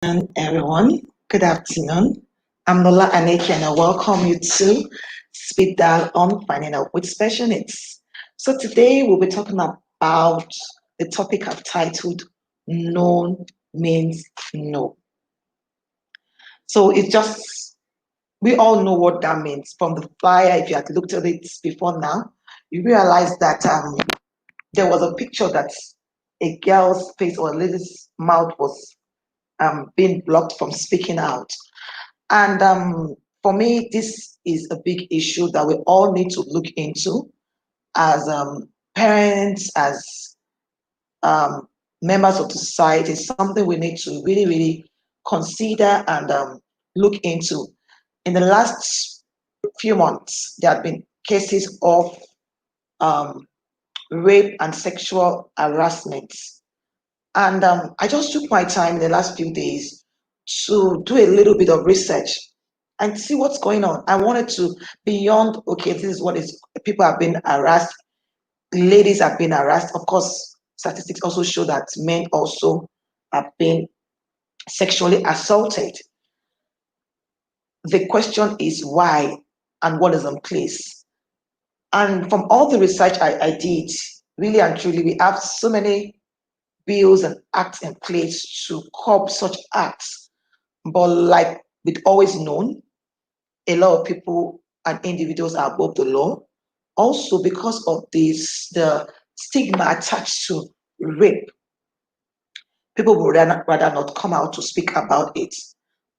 Everyone. Good afternoon. I'm Lola Aneke and I welcome you to Speed Dial on Finding Out with Special Needs. So today we'll be talking about the topic I've titled No Means No. So it's just, we all know what that means. From the flyer, if you had looked at it before now, you realize that there was a picture that a girl's face or a lady's mouth was being blocked from speaking out. And for me, this is a big issue that we all need to look into as parents, as um, members of the society. It's something we need to really, really consider and look into. In the last few months, there have been cases of um, rape and sexual harassment. And I just took my time in the last few days to do a little bit of research and see what's going on. I wanted to, beyond, okay, this is what is, people have been harassed, ladies have been harassed. Of course, statistics also show that men also have been sexually assaulted. The question is why and what is in place. And from all the research I did, really and truly, we have so many bills and acts in place to curb such acts. But like we've always known, a lot of people and individuals are above the law. Also, because of this, the stigma attached to rape, people would rather not come out to speak about it.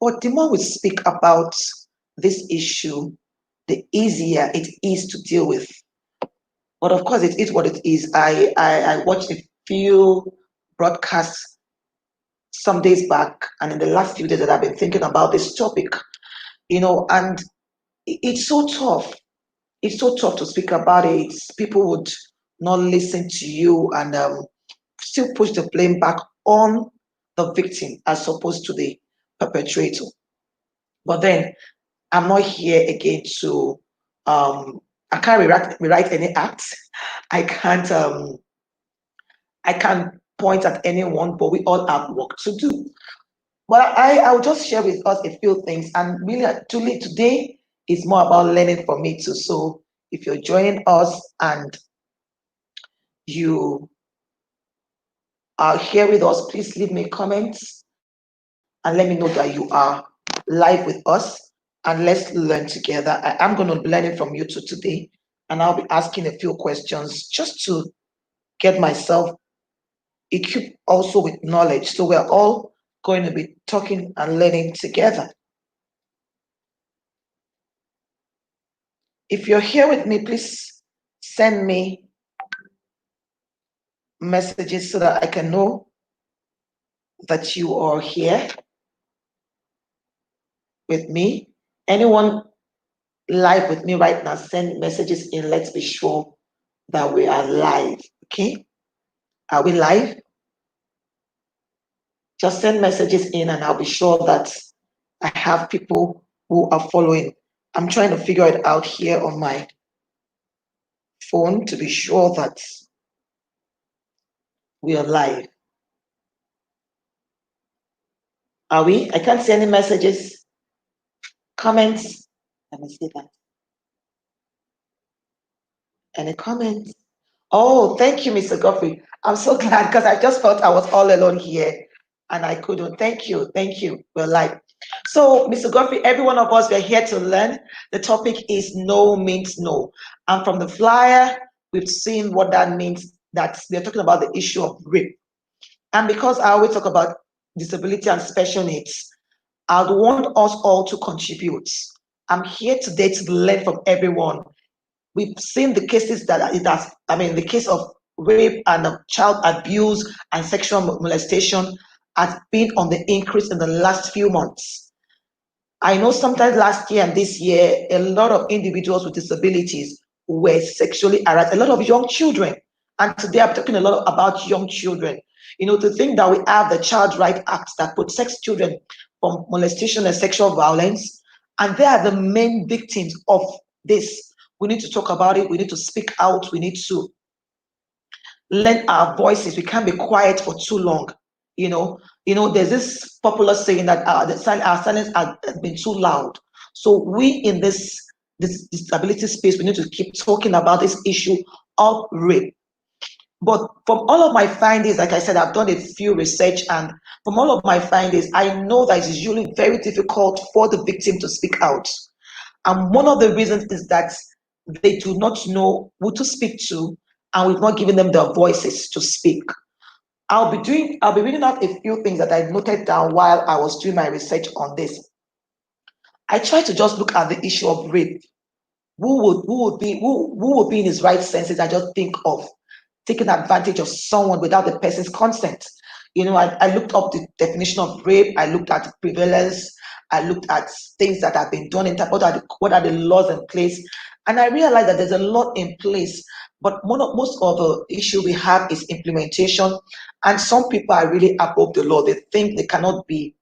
But the more we speak about this issue, the easier it is to deal with. But of course, it is what it is. I watched a few broadcasts some days back, and in the last few days that I've been thinking about this topic, and it's so tough. It's so tough to speak about it. People would not listen to you and still push the blame back on the victim as opposed to the perpetrator. But then I'm not here again to, I can't rewrite any acts. I can't, um, I can't point at anyone, but we all have work to do. But I'll just share with us a few things. And really, actually, today is more about learning from me too. So if you're joining us and you are here with us, please leave me comments and let me know that you are live with us and let's learn together. I'm going to be learning from you too today, and I'll be asking a few questions just to get myself equipped also with knowledge. So we're all going to be talking and learning together. If you're here with me, please send me messages so that I can know that you are here with me. Anyone live with me right now, send messages in. Let's be sure that we are live. Okay? Are we live? Just send messages in and I'll be sure that I have people who are following. I'm trying to figure it out here on my phone to be sure that we are live. Are we? I can't see any messages, comments. Let me see that. Any comments? Oh, thank you, Mr. Godfrey. I'm so glad because I just felt I was all alone here and I couldn't. Thank you. Thank you. We're live. So, Mr. Godfrey, every one of us, we're here to learn. The topic is no means no. And from the flyer, we've seen what that means, that we're talking about the issue of rape. And because I always talk about disability and special needs, I would want us all to contribute. I'm here today to learn from everyone. We've seen the cases that it has, the case of rape and child abuse and sexual molestation has been on the increase in the last few months. I know sometimes last year and this year, a lot of individuals with disabilities were sexually harassed, a lot of young children. And today I'm talking a lot about young children. To think that we have the Child Right Act that protects children from molestation and sexual violence, and they are the main victims of this. We need to talk about it. We need to speak out. We need to lend our voices. We can't be quiet for too long. There's this popular saying that our silence has been too loud. So we in this disability space, we need to keep talking about this issue of rape. But from all of my findings, like I said, I've done a few research, and from all of my findings, I know that it is usually very difficult for the victim to speak out. And one of the reasons is that they do not know who to speak to, and we've not given them the voices to speak. I'll be reading out a few things that I noted down while I was doing my research on this. I tried to just look at the issue of rape. Who would be in his right senses? I just think of taking advantage of someone without the person's consent. I looked up the definition of rape. I looked at the prevalence. I looked at things that have been done in time. What are the laws in place? And I realized that there's a lot in place, but most of the issue we have is implementation. And some people are really above the law. They think they cannot be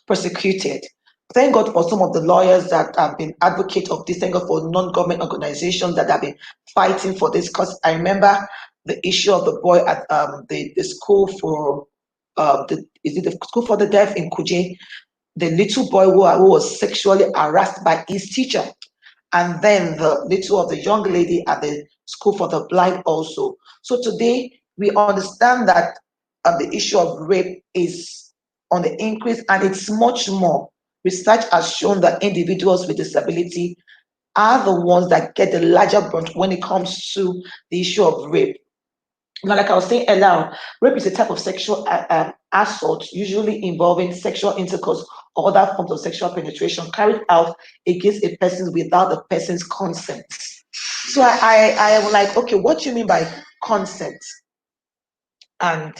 persecuted. Thank God for some of the lawyers that have been advocates of this. Thank God for non-government organizations that have been fighting for this. Because I remember the issue of the boy at the school for is it the school for the deaf in Kuje, the little boy who was sexually harassed by his teacher, and then the young lady at the school for the blind also. So today we understand that the issue of rape is on the increase, and it's much more. Research has shown that individuals with disability are the ones that get the larger brunt when it comes to the issue of rape. Now, like I was saying earlier, rape is a type of sexual assault, usually involving sexual intercourse or other forms of sexual penetration carried out against a person without the person's consent. So I am like, okay, what do you mean by consent? And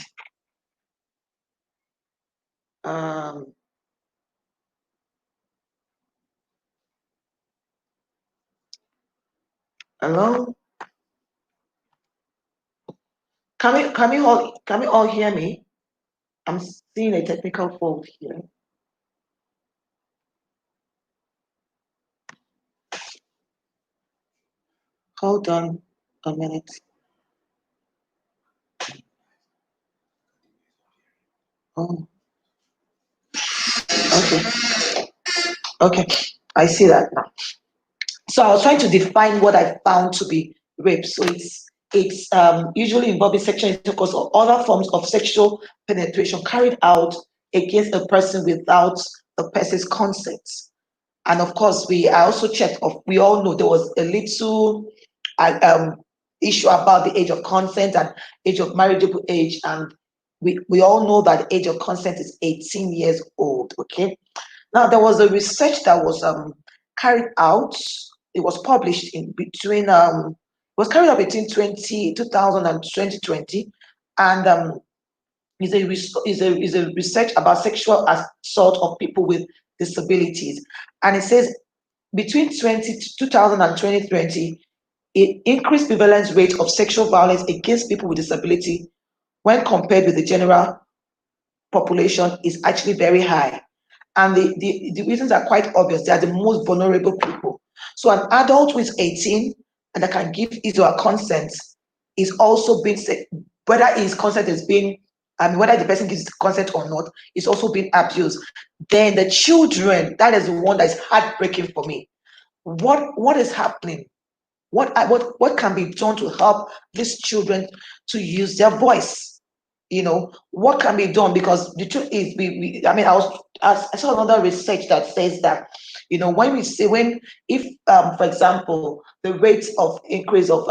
hello, can we all hear me? I'm seeing a technical fault here. Hold on a minute. Oh, okay. Okay. I see that now. So I was trying to define what I found to be rape. So it's usually involving sexual intercourse or other forms of sexual penetration carried out against a person without the person's consent. And of course, I also checked. We all know there was a little uh, um, issue about the age of consent and age of marriageable age, and we all know that the age of consent is 18 years old. Okay. Now there was a research that was carried out. It was published in between it was carried out between 2000 and 2020, and is a research about sexual assault of people with disabilities, and it says between 2000 and 2020, it increased prevalence rate of sexual violence against people with disability when compared with the general population is actually very high. And the reasons are quite obvious. They are the most vulnerable people. So an adult who is 18 and that can give his or her consent is also being, whether his consent is being, whether the person gives consent or not, is also being abused. Then the children, that is the one that is heartbreaking for me. What is happening? What can be done to help these children to use their voice? What can be done? Because the truth is, I saw another research that says that, when we say, if for example the rate of increase of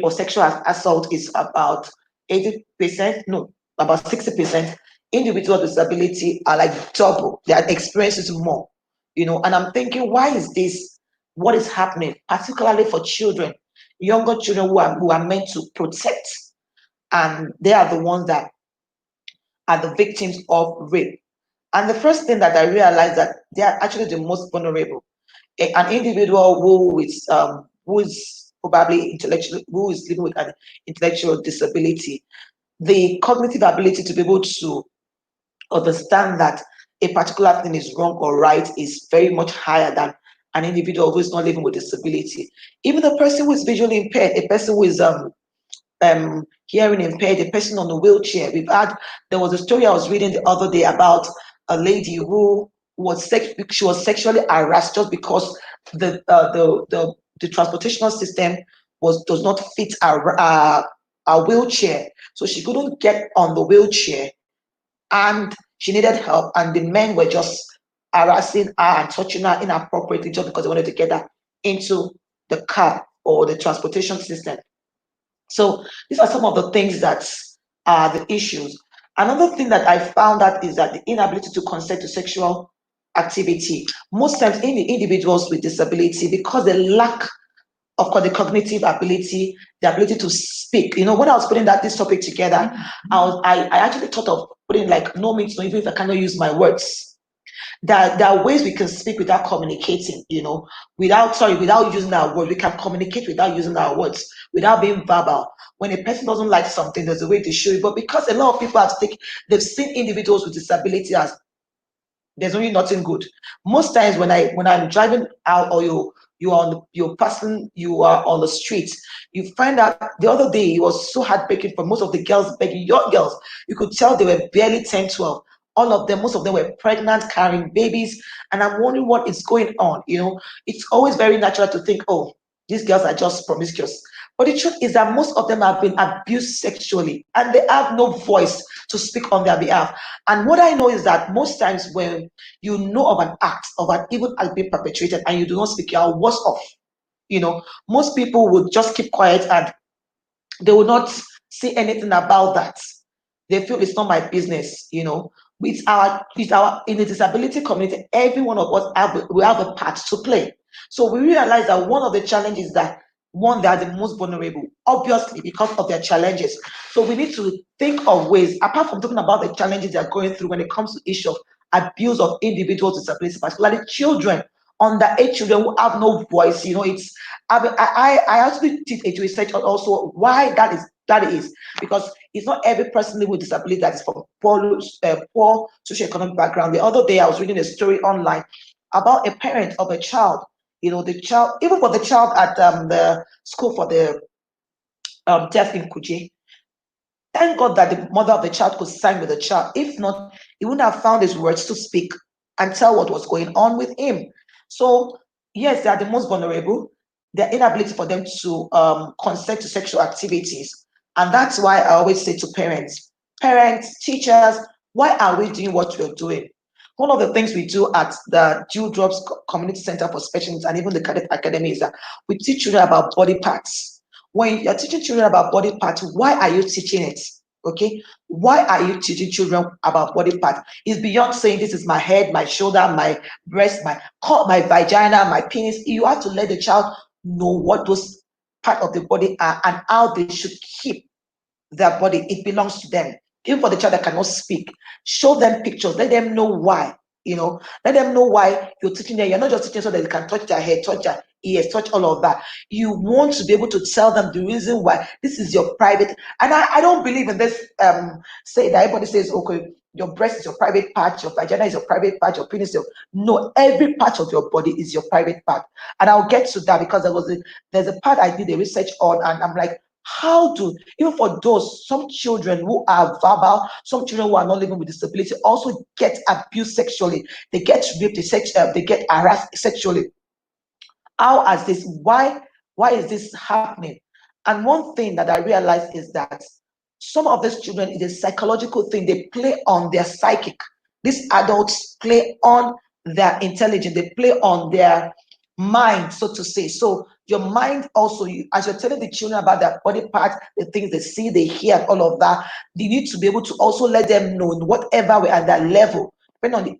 or sexual assault is about 80%, no, about 60%, individuals with disability are like double, they are experiencing more. And I'm thinking, why is this? What is happening, particularly for children, younger children who are meant to protect, and they are the ones that are the victims of rape. And the first thing that I realized that they are actually the most vulnerable. An individual who is probably intellectual, who is living with an intellectual disability, the cognitive ability to be able to understand that a particular thing is wrong or right is very much higher than an individual who is not living with disability. Even the person who is visually impaired, a person who is hearing impaired, a person on a wheelchair. There was a story I was reading the other day about a lady who she was sexually harassed just because the transportational system does not fit a wheelchair. So she couldn't get on the wheelchair and she needed help, and the men were just harassing her and touching her inappropriately just because they wanted to get her into the car or the transportation system. So these are some of the things that are the issues. Another thing that I found out is that the inability to consent to sexual activity. Most times in the individuals with disability, because they lack of course the cognitive ability, the ability to speak. When I was putting this topic together, I actually thought of putting like no means no, even if I cannot use my words. There are ways we can speak without communicating, without using our words. We can communicate without using our words, without being verbal. When a person doesn't like something, there's a way to show it. But because a lot of people they've seen individuals with disability as there's only nothing good. Most times when I'm driving out, or you are on the street, you find out the other day it was so heartbreaking for most of the girls begging, young girls. You could tell they were barely 10, 12. All of them, most of them were pregnant, carrying babies, and I'm wondering what is going on. It's always very natural to think, oh, these girls are just promiscuous. But the truth is that most of them have been abused sexually and they have no voice to speak on their behalf. And what I know is that most times when you know of an act, of an evil act being perpetrated, and you do not speak, you are worse off. Most people would just keep quiet and they will not say anything about that. They feel it's not my business. With our in the disability community, every one of us we have a part to play. So we realize that one of the challenges is that one, they are the most vulnerable, obviously because of their challenges. So we need to think of ways, apart from talking about the challenges they are going through when it comes to the issue of abuse of individuals with disabilities, particularly children, underage children who have no voice. I actually did a research on also why that is because it's not every person living with disability that is from poor socioeconomic background. The other day I was reading a story online about a parent of a child. The child, even for the child at the school for the deaf in Kuje. Thank God that the mother of the child could sign with the child. If not, he wouldn't have found his words to speak and tell what was going on with him. So, yes, they are the most vulnerable. Their inability for them to consent to sexual activities. And that's why I always say to parents, teachers, why are we doing what we're doing? One of the things we do at the Dewdrops Community Center for Special Needs and even the Cadet Academy is that we teach children about body parts. When you're teaching children about body parts, why are you teaching it? Okay, why are you teaching children about body parts? It's beyond saying this is my head, my shoulder, my breast, my vagina, my penis. You have to let the child know what those parts of the body are and how they should keep their body. It belongs to them. Even for the child that cannot speak, show them pictures. Let them know why. Let them know why you're teaching them. You're not just teaching so that they can touch their head, touch their ears, touch all of that. You want to be able to tell them the reason why this is your private. And I don't believe in this say that everybody says, okay, your breast is your private part, your vagina is your private part, your penis is your. No, every part of your body is your private part. And I'll get to that because there's a part I did a research on, and I'm like, how do, even for those, some children who are verbal, some children who are not living with disability also get abused sexually. They get raped, they get harassed sexually. How has this, why is this happening? And one thing that I realized is that some of these children, is a psychological thing. They play on their psychic. These adults play on their intelligence. They play on their mind, so to say. So your mind also, as you're telling the children about their body parts, the things they see, they hear, and all of that, you need to be able to also let them know in whatever way at that level, depending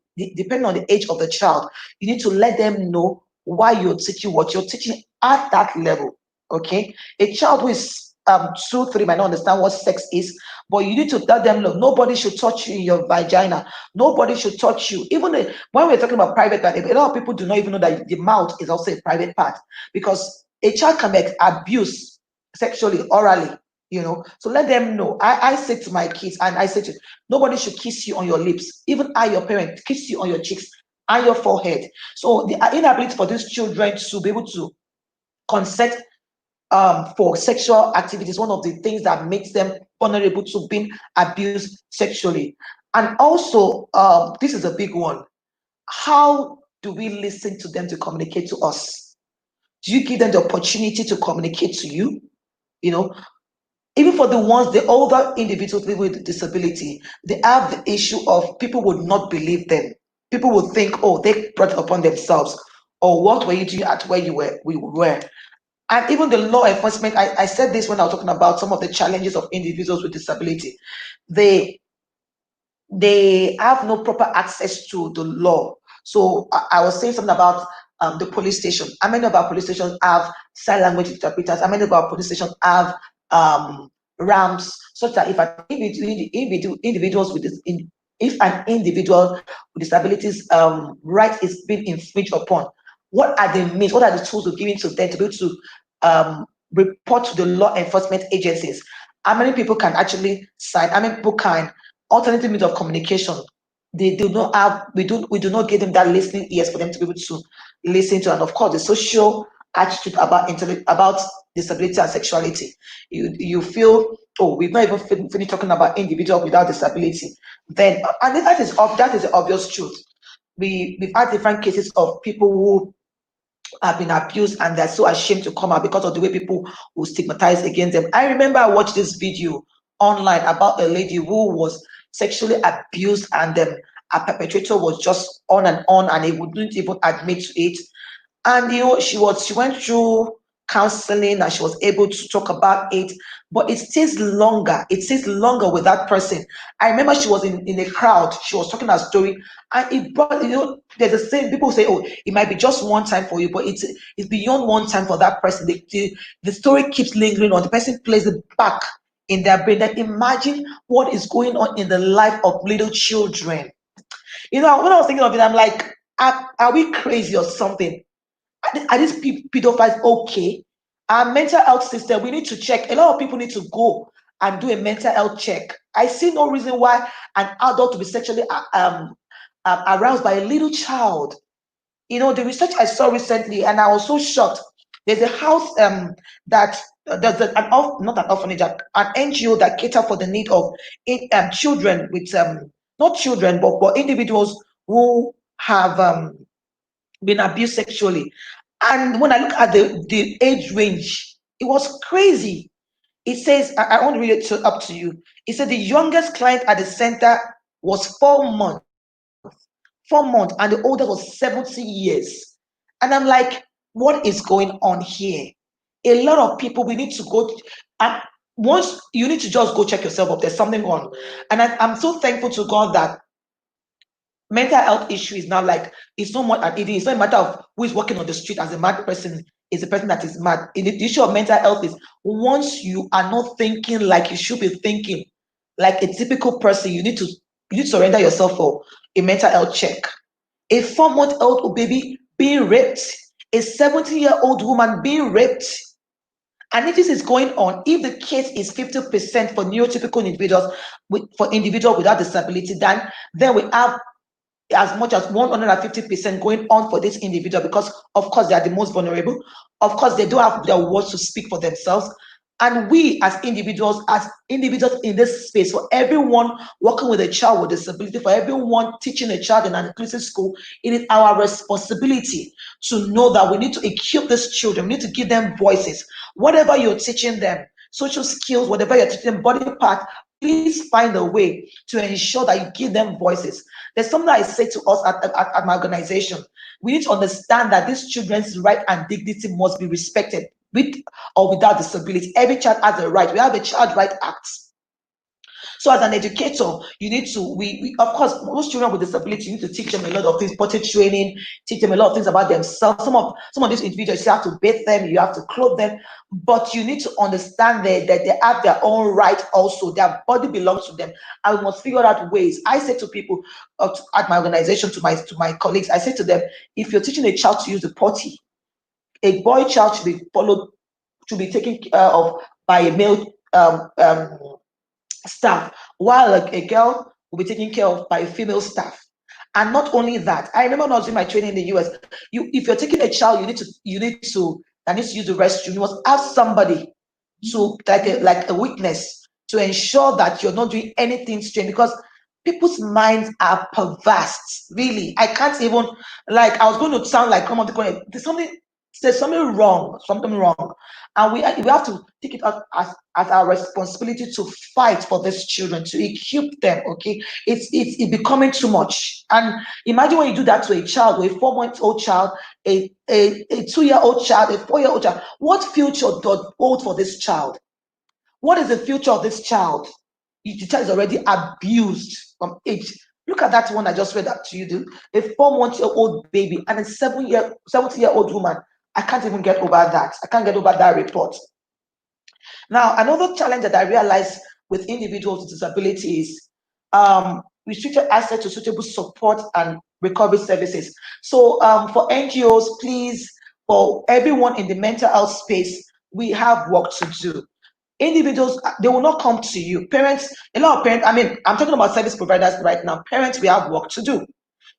on the age of the child, you need to let them know why you're teaching what you're teaching at that level. Okay, a child who is 2, 3 might not understand what sex is, but you need to tell them, look, nobody should touch you in your vagina. Nobody should touch you. Even when we're talking about private part, a lot of people do not even know that the mouth is also a private part, because a child can be abused sexually, orally. So let them know. I say to my kids, and I say to nobody should kiss you on your lips. Even your parent, kiss you on your cheeks and your forehead. So the inability for these children to be able to consent for sexual activities, one of the things that makes them vulnerable to being abused sexually. And also, this is a big one. How do we listen to them to communicate to us? Do you give them the opportunity to communicate to you? You know, even for the ones, the older individuals living with disability, they have the issue of people would not believe them. People would think, oh, they brought it upon themselves. Or what were you doing at where we were? And even the law enforcement, I said this when I was talking about some of the challenges of individuals with disability. They they have no proper access to the law. So I was saying something about the police station. How many of our police stations have sign language interpreters? How many of our police stations have ramps, such that if individuals with this, if an individual with disabilities right is being infringed upon, what are the means? What are the tools we're giving to them to be able to report to the law enforcement agencies? How many people can actually sign? How many people can alternative means of communication? They do not have. We do not give them that listening ears for them to be able to listen to, and of course, the social attitude about disability and sexuality. You feel, oh, we've not even finished talking about individual without disability. Then, and that is the obvious truth. We've had different cases of people who have been abused and they're so ashamed to come out because of the way people will stigmatize against them. I remember I watched this video online about a lady who was sexually abused, and a perpetrator was just on and he wouldn't even admit to it. And she went through counseling and she was able to talk about it, but it stays longer with that person. I remember she was in a crowd, she was talking her story, and it brought, there's a saying, people say, oh, it might be just one time for you, but it's beyond one time for that person. The story keeps lingering on, the person plays it back in their brain. That imagine what is going on in the life of little children. When I was thinking of it, I'm like, are we crazy or something? Are these pedophiles okay? Our mental health system, we need to check. A lot of people need to go and do a mental health check. I see no reason why an adult to be sexually aroused by a little child. The research I saw recently, and I was so shocked. There's a house that there's not an orphanage, an NGO that cater for the need of children with not children, but individuals who have been abused sexually. And when I look at the age range, it was crazy. It says, I want to read it up to you. It said the youngest client at the center was 4 months, 4 months, and the oldest was 70 years. And I'm like, what is going on here? A lot of people, we need to go. And once you need to just go check yourself if there's something wrong. And I'm so thankful to God that mental health issue is now like, it's no more it's not a matter of who is walking on the street as a mad person is a person that is mad. The issue of mental health is, once you are not thinking like you should be thinking, like a typical person, you need to surrender yourself for a mental health check. A 4-month-old baby being raped, a 70-year-old woman being raped. And if this is going on, if the case is 50% for neurotypical individuals, for individuals without disability, then we have as much as 150% going on for this individual, because of course they are the most vulnerable. Of course, they don't have their words to speak for themselves. And we as individuals in this space, for everyone working with a child with disability, for everyone teaching a child in an inclusive school, it is our responsibility to know that we need to equip these children. We need to give them voices. Whatever you're teaching them, social skills, whatever you're teaching them, body part, please find a way to ensure that you give them voices. There's something I say to us at my organization. We need to understand that these children's right and dignity must be respected, with or without disability. Every child has a right. We have a Child Right Act. So as an educator, you need to, we of course, most children with disability, you need to teach them a lot of things, potty training, teach them a lot of things about themselves. Some of these individuals, you have to bathe them, you have to clothe them, but you need to understand that they have their own right also. Their body belongs to them. And we must figure out ways. I say to people at my organization, to my colleagues, I say to them, if you're teaching a child to use the potty, a boy child should be taken care of by a male staff, while a girl will be taken care of by a female staff. And not only that, I remember when I was doing my training in the US. If you're taking a child, you need to that needs to use the restroom, you must have somebody to like a witness to ensure that you're not doing anything strange, because people's minds are perverse. Really, I can't even, like, I was going to sound like come on the corner. There's something wrong, and we have to take it out as our responsibility to fight for these children, to equip them. Okay, it's becoming too much. And imagine when you do that to a child, a 4-month-old child, a 2-year-old child, a 4-year-old child. What future does hold for this child? What is the future of this child? The child is already abused from age. Look at that one I just read that to you. A 4-month-old baby and a 70-year-old woman. I can't even get over that. I can't get over that report. Now, another challenge that I realized with individuals with disabilities, restricted access to suitable support and recovery services. So for NGOs, please, for everyone in the mental health space, we have work to do. Individuals, they will not come to you. Parents, a lot of parents, I mean, I'm talking about service providers right now. Parents, we have work to do.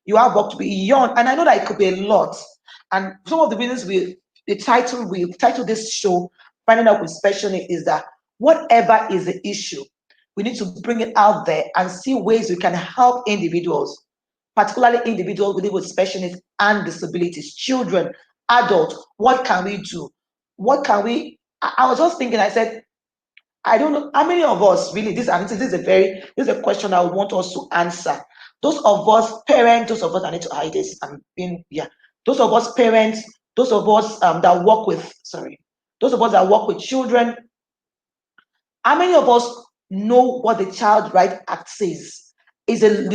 You have work to be beyond, and I know that it could be a lot. And some of the reasons we title this show Finding Out with Special Needs is that whatever is the issue, we need to bring it out there and see ways we can help individuals, particularly individuals with special needs and disabilities, children, adults. What can we do? What can we? I was just thinking, I said, I don't know how many of us really, this is a question I would want us to answer. Those of us parents, those of us, I need to hide this. Those of us parents, those of us those of us that work with children. How many of us know what the Child Right Act says? It's a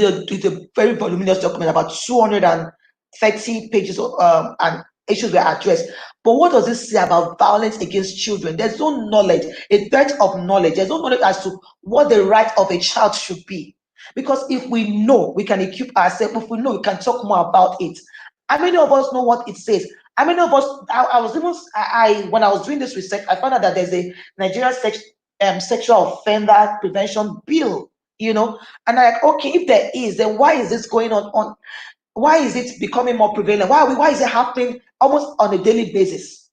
very voluminous document, about 230 pages, and issues were addressed. But what does it say about violence against children? There's no knowledge, a dearth of knowledge. There's no knowledge as to what the right of a child should be. Because if we know, we can equip ourselves. If we know, we can talk more about it. How many of us know what it says? How many of us? When I was doing this research, I found out that there's a Nigerian sexual offender prevention bill. And I'm like, okay, if there is, then why is this going on? Why is it becoming more prevalent? Why is it happening almost on a daily basis?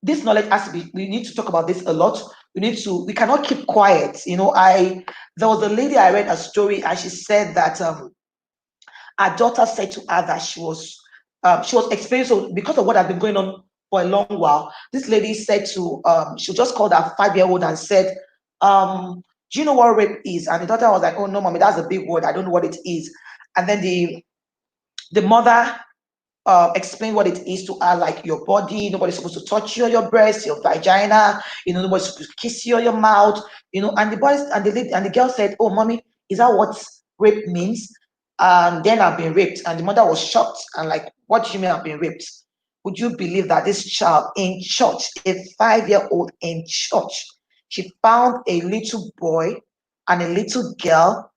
This knowledge has to be, we need to talk about this a lot. We cannot keep quiet. There was a lady, I read a story, and she said that her daughter said to her that she was experiencing, so because of what had been going on for a long while, this lady said she just called her 5-year-old and said, do you know what rape is? And the daughter was like, oh no, mommy, that's a big word, I don't know what it is. And then the mother explained what it is to her, like your body, nobody's supposed to touch you on your breast, your vagina, nobody's supposed to kiss you on your mouth, and the boys and the girl said, oh mommy, is that what rape means? And then I've been raped. And the mother was shocked and like, what do you mean I've been raped? Would you believe that this child in church, a 5-year-old in church, she found a little boy and a little girl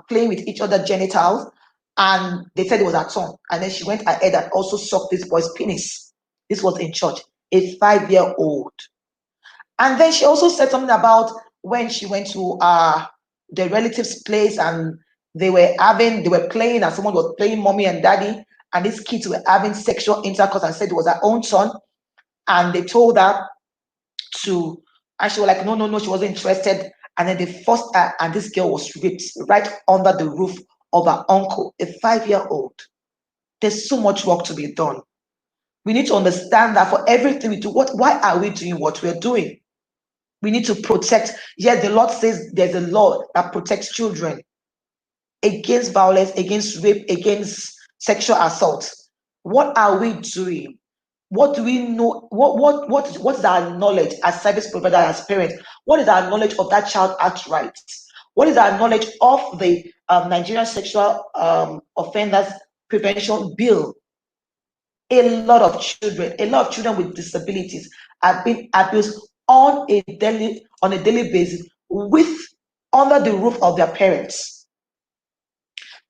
playing with each other's genitals, and they said it was her turn. And then she went ahead and also sucked this boy's penis. This was in church, a 5-year-old. And then she also said something about when she went to the relative's place, and they were playing, and someone was playing mommy and daddy, and these kids were having sexual intercourse, and said it was her own son. And they told her and she was like, no, she wasn't interested. And then they forced her, and this girl was raped right under the roof of her uncle, a 5-year-old. There's so much work to be done. We need to understand that for everything we do, why are we doing what we're doing? We need to protect. Yes, the Lord says there's a law that protects children against violence, against rape, against sexual assault. What are we doing? What do we know? What is our knowledge as service provider, as parents? What is our knowledge of that child act rights? What is our knowledge of the Nigerian sexual offenders prevention bill? A lot of children with disabilities are being abused on a daily basis under the roof of their parents.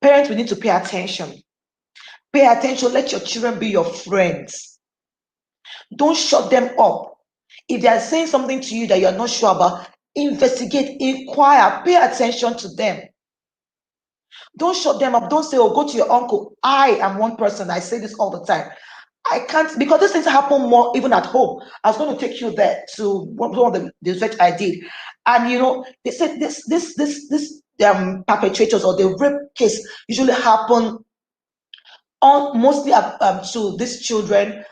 Parents, we need to pay attention. Pay attention. Let your children be your friends. Don't shut them up. If they are saying something to you that you are not sure about, investigate, inquire, pay attention to them. Don't shut them up. Don't say, oh, go to your uncle. I am one person. I say this all the time. I can't, because these things happen more even at home. I was going to take you there to one of the research I did, and they said this perpetrators or the rape case usually happen on mostly to these children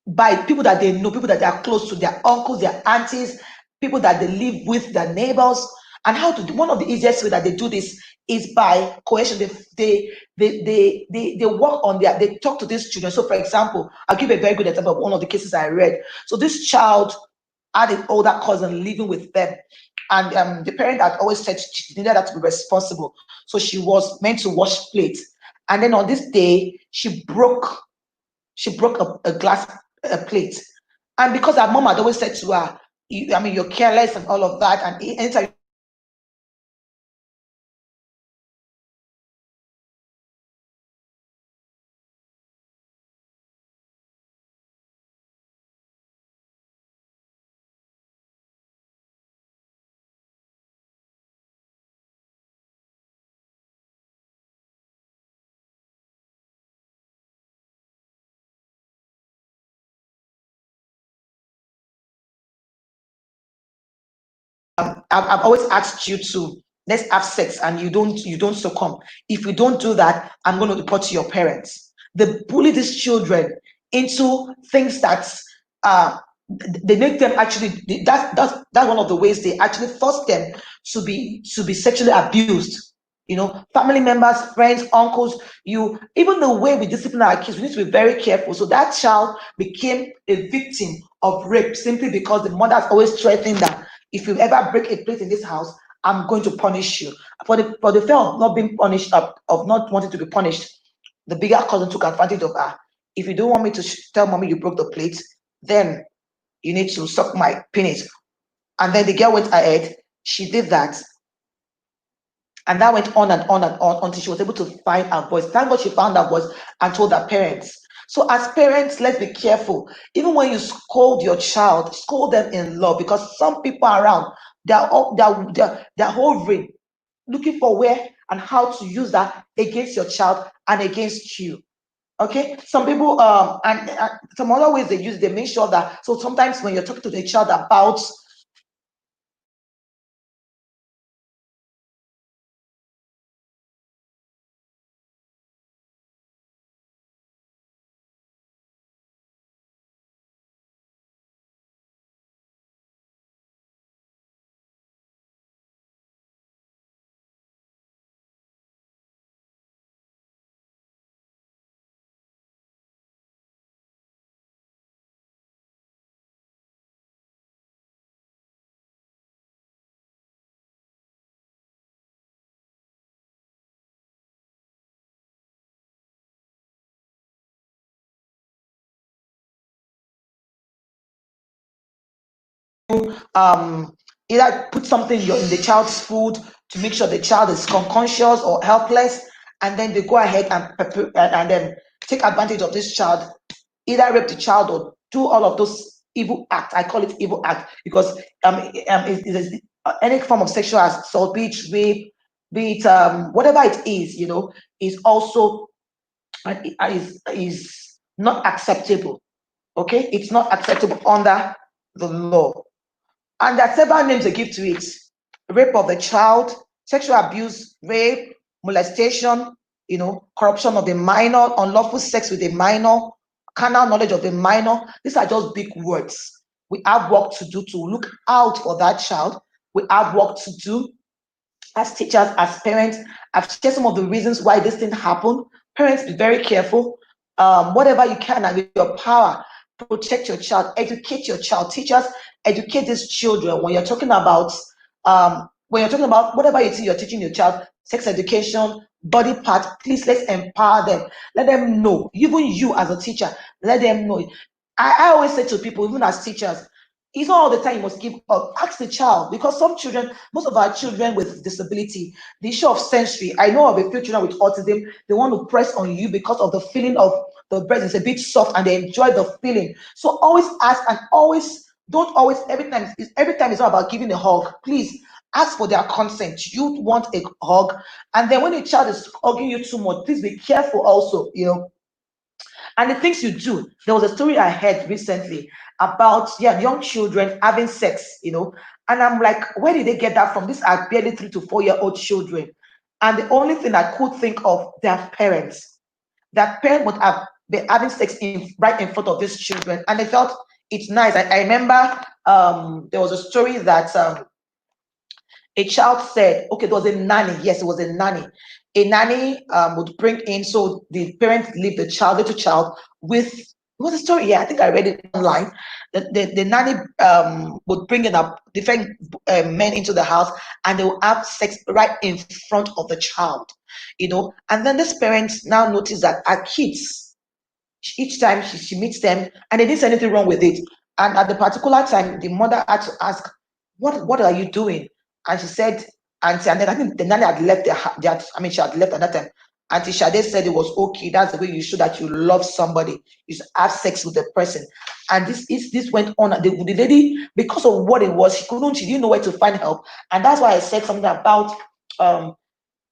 by people that they know, people that they are close to, their uncles, their aunties, people that they live with, their neighbors. And how to do, one of the easiest way that they do this is by coercion. They work on they talk to these children. So for example, I'll give a very good example of one of the cases I read. So this child had an older cousin living with them, and the parent had always said she needed her to be responsible, so she was meant to wash plates. And then on this day she broke a glass plate. And because her mom had always said to her, I mean, you're careless and all of that. And anytime I've always asked you to let's have sex and you don't succumb. If you don't do that, I'm going to report to your parents. They bully these children into things that uh, they make them actually, that's one of the ways they actually force them to be sexually abused. Family members, friends, uncles, even the way we discipline our kids, we need to be very careful. So that child became a victim of rape simply because the mother's always threatening that if you ever break a plate in this house, I'm going to punish you. For the fear of not being punished, of not wanting to be punished, the bigger cousin took advantage of her. If you don't want me to tell mommy you broke the plate, then you need to suck my penis. And then the girl went ahead, she did that, and that went on and on and on until she was able to find her voice. Thank God she found her voice and told her parents. So as parents, let's be careful. Even when you scold your child, scold them in love, because some people around, they're hovering, looking for where and how to use that against your child and against you. Okay, some people and some other ways they use, they make sure that, so sometimes when you're talking to the child about um either put something in the child's food to make sure the child is unconscious or helpless, and then they go ahead and then take advantage of this child, either rape the child or do all of those evil acts. I call it evil act because it is any form of sexual assault, be it rape, be it whatever it is, is also is not acceptable. Okay, it's not acceptable under the law. And there are several names they give to it: rape of the child, sexual abuse, rape, molestation, corruption of a minor, unlawful sex with a minor, carnal knowledge of a minor. These are just big words. We have work to do to look out for that child. We have work to do as teachers, as parents. I've shared some of the reasons why this thing happened. Parents, be very careful. Whatever you can and with your power, protect your child, educate your child. Teachers, educate these children when you're talking about whatever it is you're teaching your child, sex education, body parts. Please, let's empower them. Let them know. Even you as a teacher, let them know. I always say to people, even as teachers, it's not all the time you must give up. Ask the child, because some children, most of our children with disability, the issue of sensory. I know of a few children with autism, they want to press on you because of the feeling of the breast is a bit soft and they enjoy the feeling. So always ask, and always don't always every time it's not about giving a hug. Please ask for their consent. You want a hug, and then when a child is hugging you too much, please be careful also. And the things you do. There was a story I heard recently about, yeah, young children having sex, and I'm like, where did they get that from? These are barely 3 to 4 year old children. And the only thing I could think of, their parents. That parent would have been having sex right in front of these children, and they felt it's nice. I remember there was a story that a child said, okay, there was a nanny. Yes, it was a nanny. A nanny would bring in, so the parents leave the child, little child, with, it was a story. Yeah, I think I read it online. The nanny would bring in up different men into the house, and they will have sex right in front of the child, And then this parents now notice that our kids, each time she meets them, and they didn't say anything wrong with it. And at the particular time, the mother had to ask, what are you doing? And she said, Auntie, and then I think the nanny had left she had left at that time. Auntie Shade said it was okay. That's the way you show that you love somebody. You should have sex with the person. And this went on. The lady, because of what it was, she didn't know where to find help. And that's why I said something about um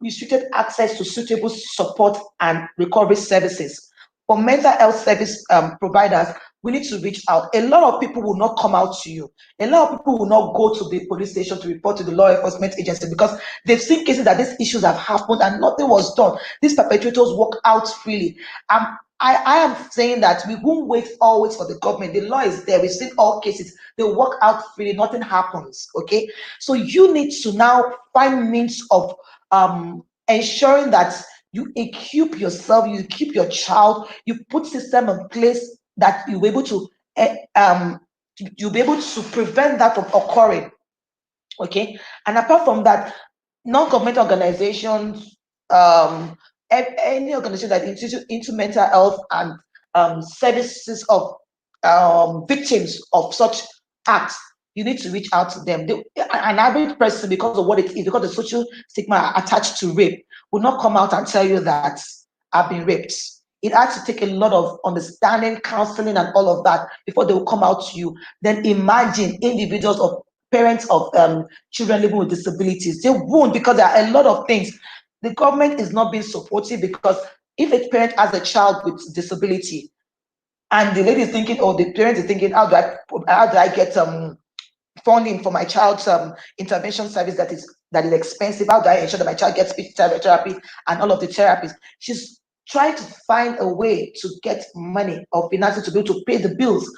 restricted access to suitable support and recovery services. For mental health service providers, we need to reach out. A lot of people will not come out to you. A lot of people will not go to the police station to report to the law enforcement agency because they've seen cases that these issues have happened and nothing was done. These perpetrators walk out freely. I am saying that we won't wait always for the government. The law is there. We've seen all cases. They walk out freely. Nothing happens. Okay. So you need to now find means of ensuring that you equip yourself, you equip your child, you put system in place that you'll be able to prevent that from occurring. Okay, and apart from that, non-governmental organizations, any organization that into mental health and services of victims of such acts, you need to reach out to them. An average person, because of what it is, because the social stigma attached to rape, will not come out and tell you that I've been raped. It has to take a lot of understanding, counseling, and all of that before they will come out to you. Then imagine individuals of parents of children living with disabilities. They won't, because there are a lot of things. The government is not being supportive, because if a parent has a child with disability and the lady is thinking, or the parent is thinking, how do I get funding for my child's intervention service that is expensive? How do I ensure that my child gets speech therapy and all of the therapies? She's trying to find a way to get money or finances to be able to pay the bills.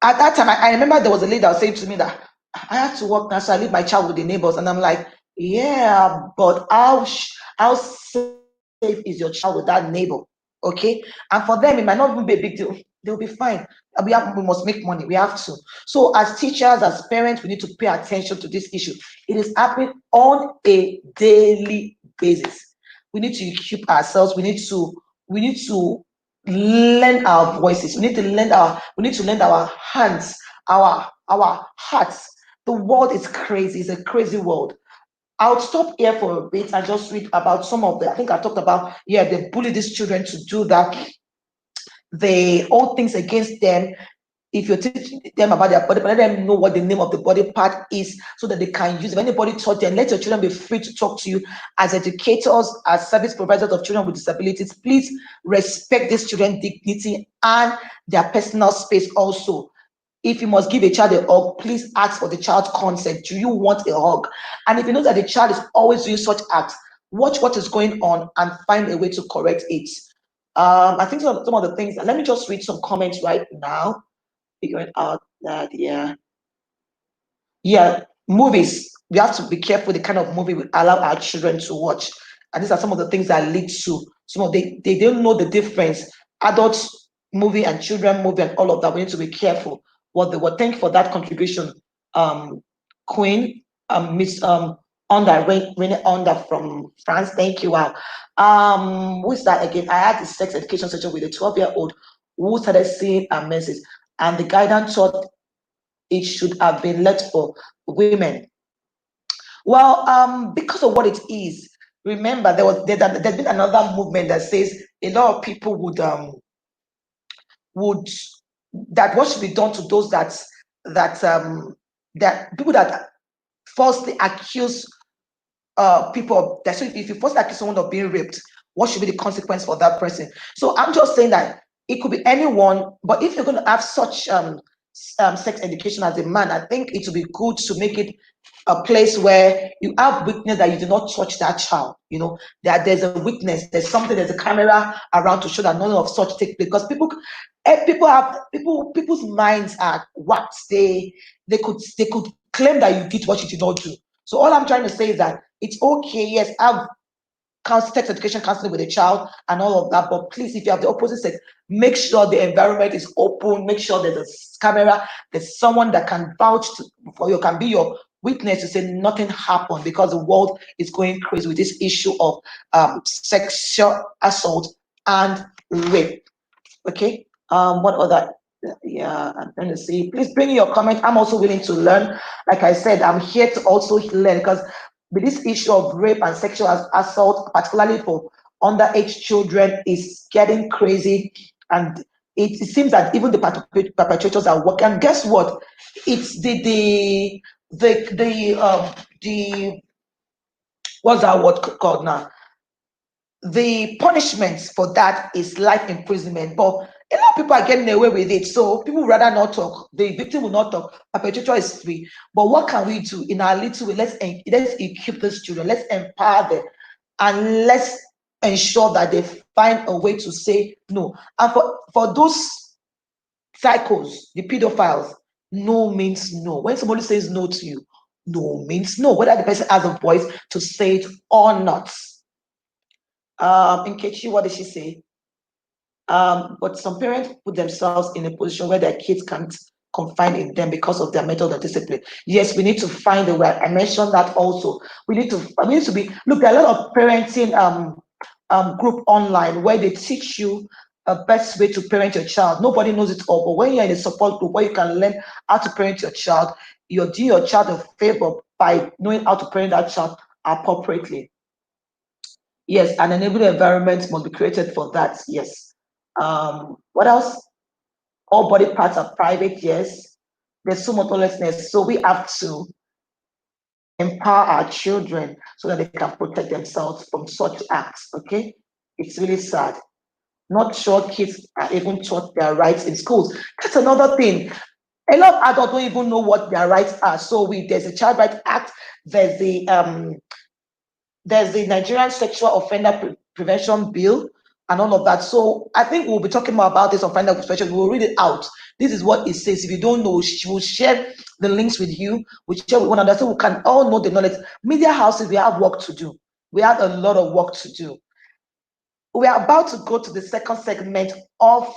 At that time, I remember there was a lady that was saying to me that I have to work now, so I leave my child with the neighbors. And I'm like, yeah, but how safe is your child with that neighbor? Okay, and for them, it might not even be a big deal. They'll be fine. We must make money. We have to. So, as teachers, as parents, we need to pay attention to this issue. It is happening on a daily basis. We need to equip ourselves. We need to lend our voices. We need to lend our hands, our hearts. The world is crazy. It's a crazy world. I'll stop here for a bit and just read about some of the. I think I talked about, yeah, they bully these children to do that. They hold things against them. If you're teaching them about their body, but let them know what the name of the body part is so that they can use it. If anybody taught them, let your children be free to talk to you. As educators, as service providers of children with disabilities, please respect these children's dignity and their personal space also. If you must give a child a hug, please ask for the child's consent. Do you want a hug? And if you know that the child is always doing such acts, watch what is going on and find a way to correct it. I think some of the things, let me just read some comments right now. Figuring out that, yeah, movies. We have to be careful the kind of movie we allow our children to watch. And these are some of the things that lead to some of they don't know the difference. Adults movie and children movie and all of that. We need to be careful what they were. Thank you for that contribution, um, Queen, Miss Onda, Rene Onda from France. Thank you. Wow. Who is that again? I had the sex education session with a 12-year-old who started seeing a message, and the guidance thought it should have been left for women. Well, because of what it is, remember there's been another movement that says a lot of people would that what should be done to those that people that falsely accuse people that, so if you falsely accuse someone of being raped, what should be the consequence for that person? So I'm just saying that it could be anyone, but if you're going to have such sex education as a man, I think it would be good to make it a place where you have witness that you do not touch that child. That there's a witness, there's something, there's a camera around to show that none of such take place. Because people's minds are what they could claim that you did what you did not do. So all I'm trying to say is that it's okay, yes, have sex education counseling with a child and all of that, but please, if you have the opposite sex, make sure the environment is open, make sure there's a camera, there's someone that can vouch for you, can be your witness to say nothing happened, because the world is going crazy with this issue of sexual assault and rape. Okay. What other? Yeah, I'm trying to see. Please bring in your comment. I'm also willing to learn. Like I said, I'm here to also learn, because with this issue of rape and sexual assault, particularly for underage children, is getting crazy, and it seems that even the perpetrators are working. And guess what? It's the what's that word called now? The punishments for that is life imprisonment, but a lot of people are getting away with it, so people rather not talk. The victim will not talk, perpetrator is free. But what can we do in our little way? Let's equip these children, let's empower them, and let's ensure that they find a way to say no. And for those psychos, the pedophiles, no means no. When somebody says no to you, no means no, whether the person has a voice to say it or not. In Kechi, what did she say? But some parents put themselves in a position where their kids can't confide in them because of their method of discipline. Yes, we need to find a way. I mentioned that also. We need to be, look, there are a lot of parenting group online where they teach you a best way to parent your child. Nobody knows it all, but when you're in a support group where you can learn how to parent your child, you're doing your child a favor by knowing how to parent that child appropriately. Yes, an enabling environment must be created for that. Yes. What else? All body parts are private. Yes. There's so much lawlessness. So we have to empower our children so that they can protect themselves from such acts. Okay. It's really sad. Not sure kids are even taught their rights in schools. That's another thing. A lot of adults don't even know what their rights are. So there's a Child Rights Act, there's the Nigerian Sexual Offender Prevention Bill and all of that. So I think we'll be talking more about this on Offender Prevention. We'll read it out. This is what it says. If you don't know, we'll share the links with you. We'll share with one another so we can all know the knowledge. Media houses, we have work to do. We have a lot of work to do. We are about to go to the second segment of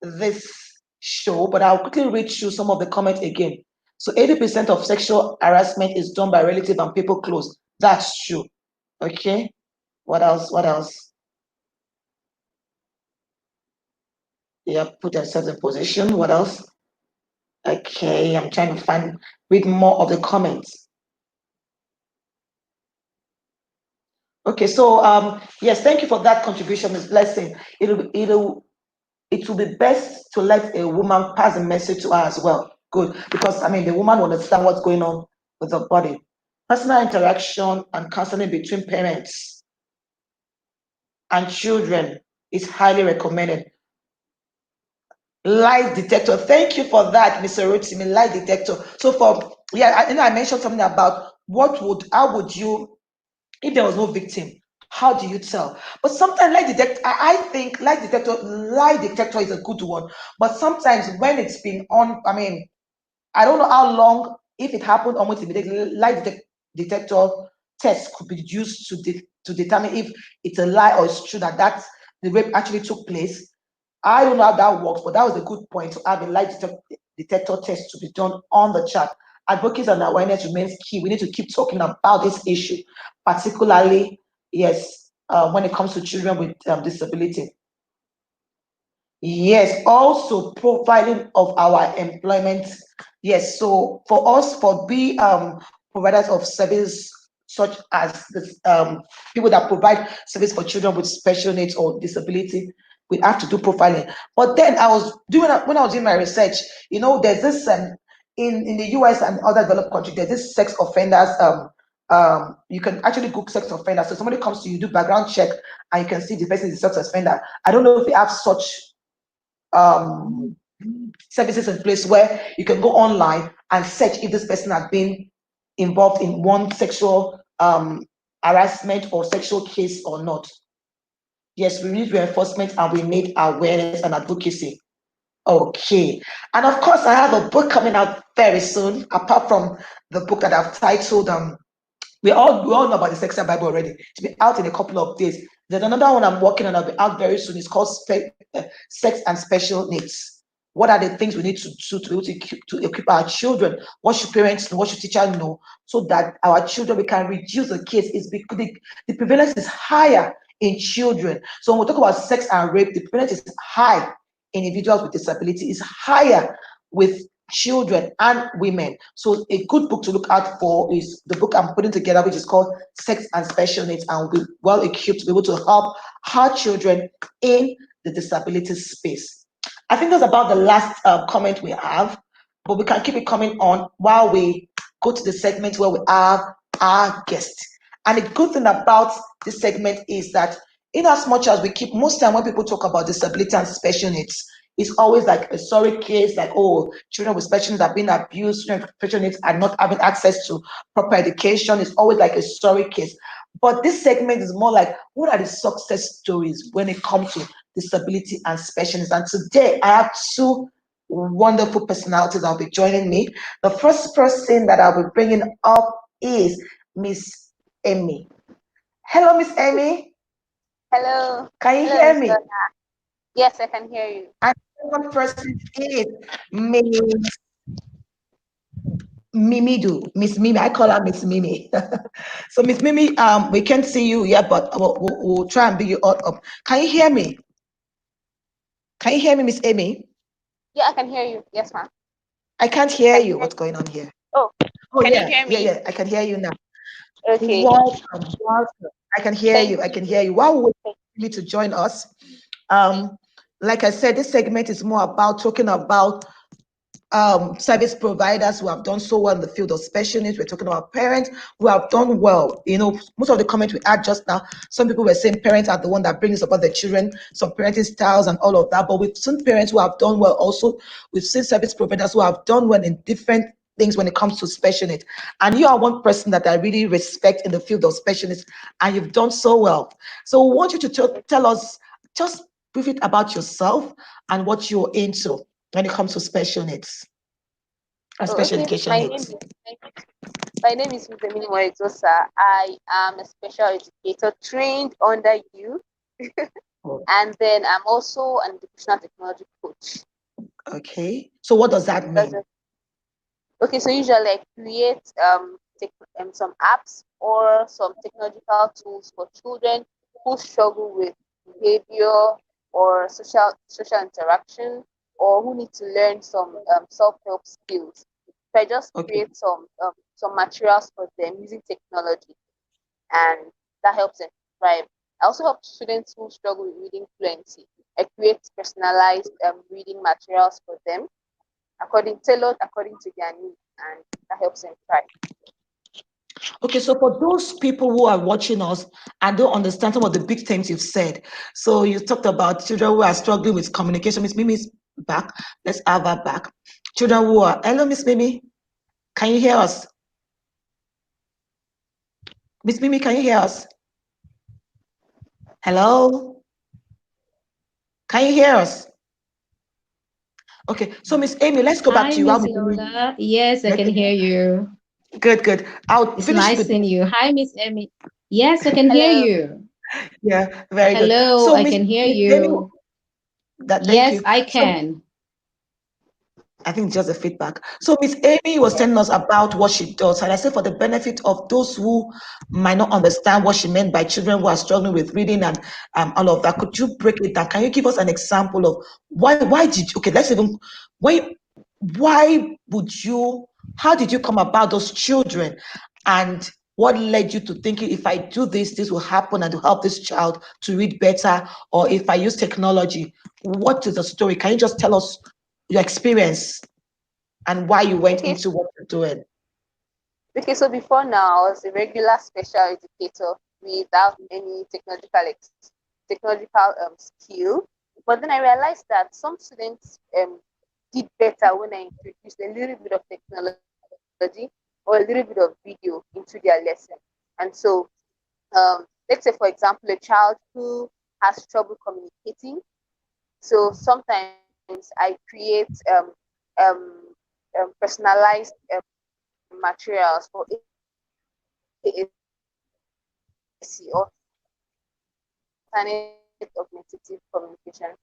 this show, but I'll quickly read through some of the comments again. So 80% of sexual harassment is done by relatives and people close. That's true. Okay. What else? What else? Yeah, put themselves in position. What else? Okay, I'm trying to read more of the comments. Okay, so yes, thank you for that contribution, Ms. Blessing. It will be best to let a woman pass a message to her as well. Good, because I mean the woman will understand what's going on with the body. Personal interaction and counseling between parents and children is highly recommended. Lie detector. Thank you for that, Mr. Rotimi. Lie detector. So I mentioned something about how would you, if there was no victim, how do you tell? But sometimes lie detector, I think lie detector is a good one. But sometimes when it's been on, I mean, I don't know how long, if it happened almost immediately, detector test could be used to determine if it's a lie or it's true that the rape actually took place. I don't know how that works, but that was a good point to have a lie detector test to be done on the chat. Advocacy and awareness remains key. We need to keep talking about this issue, particularly, yes, when it comes to children with disability. Yes, also profiling of our employment. Yes, so for us, for providers of service, such as people that provide service for children with special needs or disability, we have to do profiling. But then when I was doing my research, there's this in the US and other developed countries, there's this sex offenders. You can actually Google sex offender. So somebody comes to you, do background check, and you can see the person is a sex offender. I don't know if we have such um, services in place where you can go online and search if this person has been involved in one sexual harassment or sexual case or not. Yes, we need reinforcement and we need awareness and advocacy. Okay. And of course, I have a book coming out very soon, apart from the book that I've titled we all know about the Sexual Bible already. To be out in a couple of days. There's another one I'm working on. I'll be out very soon. It's called Sex and Special Needs. What are the things we need to do to be able to equip our children? What should parents know? What should teachers know? So that our children, we can reduce the case. It's because the prevalence is higher in children. So when we talk about sex and rape, the prevalence is high in individuals with disability, is higher with children and women. So a good book to look out for is the book I'm putting together, which is called Sex and Special Needs, and we'll be well equipped to be able to help our children in the disability space. I think that's about the last comment we have, but we can keep it coming on while we go to the segment where we have our guest. And the good thing about this segment is that in as much as we keep, most time when people talk about disability and special needs, it's always like a sorry case, like, oh, children with special needs are being abused, children with special needs are not having access to proper education. It's always like a sorry case. But this segment is more like, what are the success stories when it comes to disability and special needs? And today I have two wonderful personalities that will be joining me. The first person that I'll be bringing up is Miss Amy. Hello, Miss Amy. Hello. Can you Hello, hear Miss me? Lola. Yes, I can hear you. And the second person is Miss Miss Mimi. I call her Miss Mimi. So Miss Mimi, we can't see you yet, but we'll try and bring you all up. Can you hear me? Can you hear me, Miss Amy? Yeah, I can hear you. Yes, ma'am. I can't I hear can you. hear What's you. going on here? Oh, Oh can you yeah, hear yeah, me? yeah. I can hear you now. Okay. Welcome, welcome. I can hear Thank you. I you. can hear you. While we wait Thank for me to join us, um, like I said, this segment is more about talking about service providers who have done so well in the field of special needs. We're talking about parents who have done well. You know, most of the comments we had just now, some people were saying parents are the one that brings about their children, some parenting styles and all of that. But we've seen parents who have done well also. We've seen service providers who have done well in different things when it comes to special needs. And you are one person that I really respect in the field of special needs, and you've done so well. So we want you to you. tell us just brief it about yourself and what you're into when it comes to special needs and Oh, special okay. education My name needs. is thank you. My name is Uzemini Moezosa. I am a special educator trained under you, Oh, and then I'm also an educational technology coach. okay. So what does that That's mean? just okay. So usually I create some apps or some technological tools for children who struggle with behavior or social interaction, or who need to learn some self-help skills. So I just Okay. create some materials for them using technology, and that helps them thrive. I also help students who struggle with reading fluency. I create personalized reading materials for them, tailored according to their needs, and that helps them thrive. Okay, so for those people who are watching us and don't understand some of the big things you've said, so you talked about children who are struggling with communication. Miss Mimi's back. Let's have her back. Children who are, hello, Miss Mimi. Can you hear us? Miss Mimi, can you hear us? Hello? Can you hear us? Okay, so Miss Amy, let's go back Hi, to you. While Miss Miss Amy, Lola. Yes, I can okay, hear you. good, good. I'll It's finish nice with seeing you. Hi, Miss Emmy. Yes, I can hear Hello. you. yeah, very good. Hello, So I Miss can hear Miss Amy, you. that thank Yes, you. I So can. I think just a feedback. So Miss Amy was Yes. telling us about what she does, and I say for the benefit of those who might not understand what she meant by children who are struggling with reading and all of that. Could you break it down? Can you give us an example of why did you, okay? Let's even why why would you? How did you come about those children, and what led you to thinking if I do this, this will happen and to help this child to read better, or if I use technology, what is the story? Can you just tell us your experience and why you went Okay, into what you're doing? okay. So before now, I was a regular special educator without any technological skill. But then I realized that some students did better when I introduced a little bit of technology or a little bit of video into their lesson. And so, let's say, for example, a child who has trouble communicating. So sometimes I create um, personalized materials for AAC or alternate augmentative communication.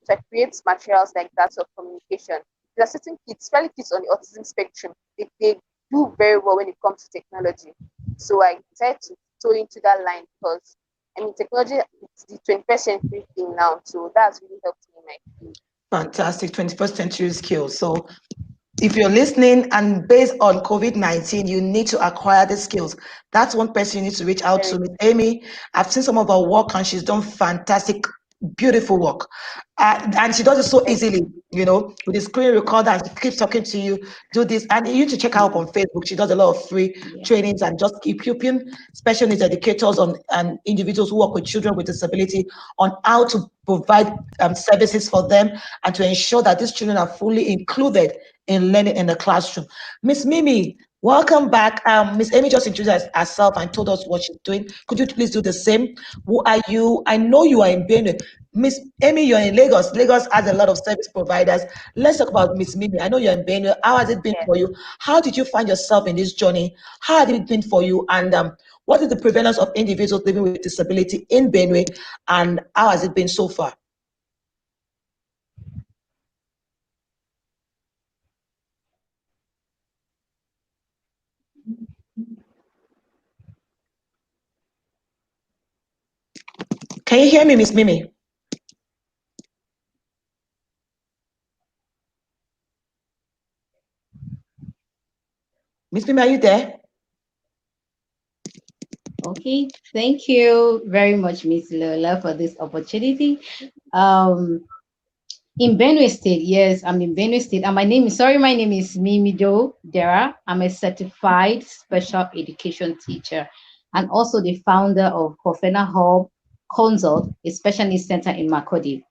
So I create materials like that of communication. There are certain kids, especially kids on the autism spectrum, they do very well when it comes to technology. So I decided to go into that line because I mean technology is the 21st century thing now. So that's really helped me in my field. Fantastic 21st century skills. So if you're listening and based on COVID-19, you need to acquire the skills. That's one person you need to reach out Very to. Miss Amy, I've seen some of her work and she's done fantastic, beautiful work. And she does it so thank easily, with the screen recorder and she keeps talking to you, do this. And you need to check her Yeah. up on Facebook. She does a lot of free Yeah. trainings and just keep helping special needs educators on and individuals who work with children with disability on how to provide services for them and to ensure that these children are fully included in learning in the classroom. Miss Mimi, welcome back. Miss Amy just introduced herself and told us what she's doing. Could you please do the same? Who are you? I know you are in Benue. Miss Amy, you're in Lagos. Lagos has a lot of service providers. Let's talk about Miss Mimi. I know you're in Benue. How has it been you. for you? How did you find yourself in this journey? How has it been for you? And what is the prevalence of individuals living with disability in Benue? And how has it been so far? Can you hear me, Miss Mimi? Miss Mimi, are you there? Okay. Thank you very much, Miss Lola, for this opportunity. Um, in Benue State, yes, I'm in Benue State, and my name is Mimido Dera. I'm a certified special education teacher, and also the founder of Kofena Hub Consult, a special needs center in Makodi.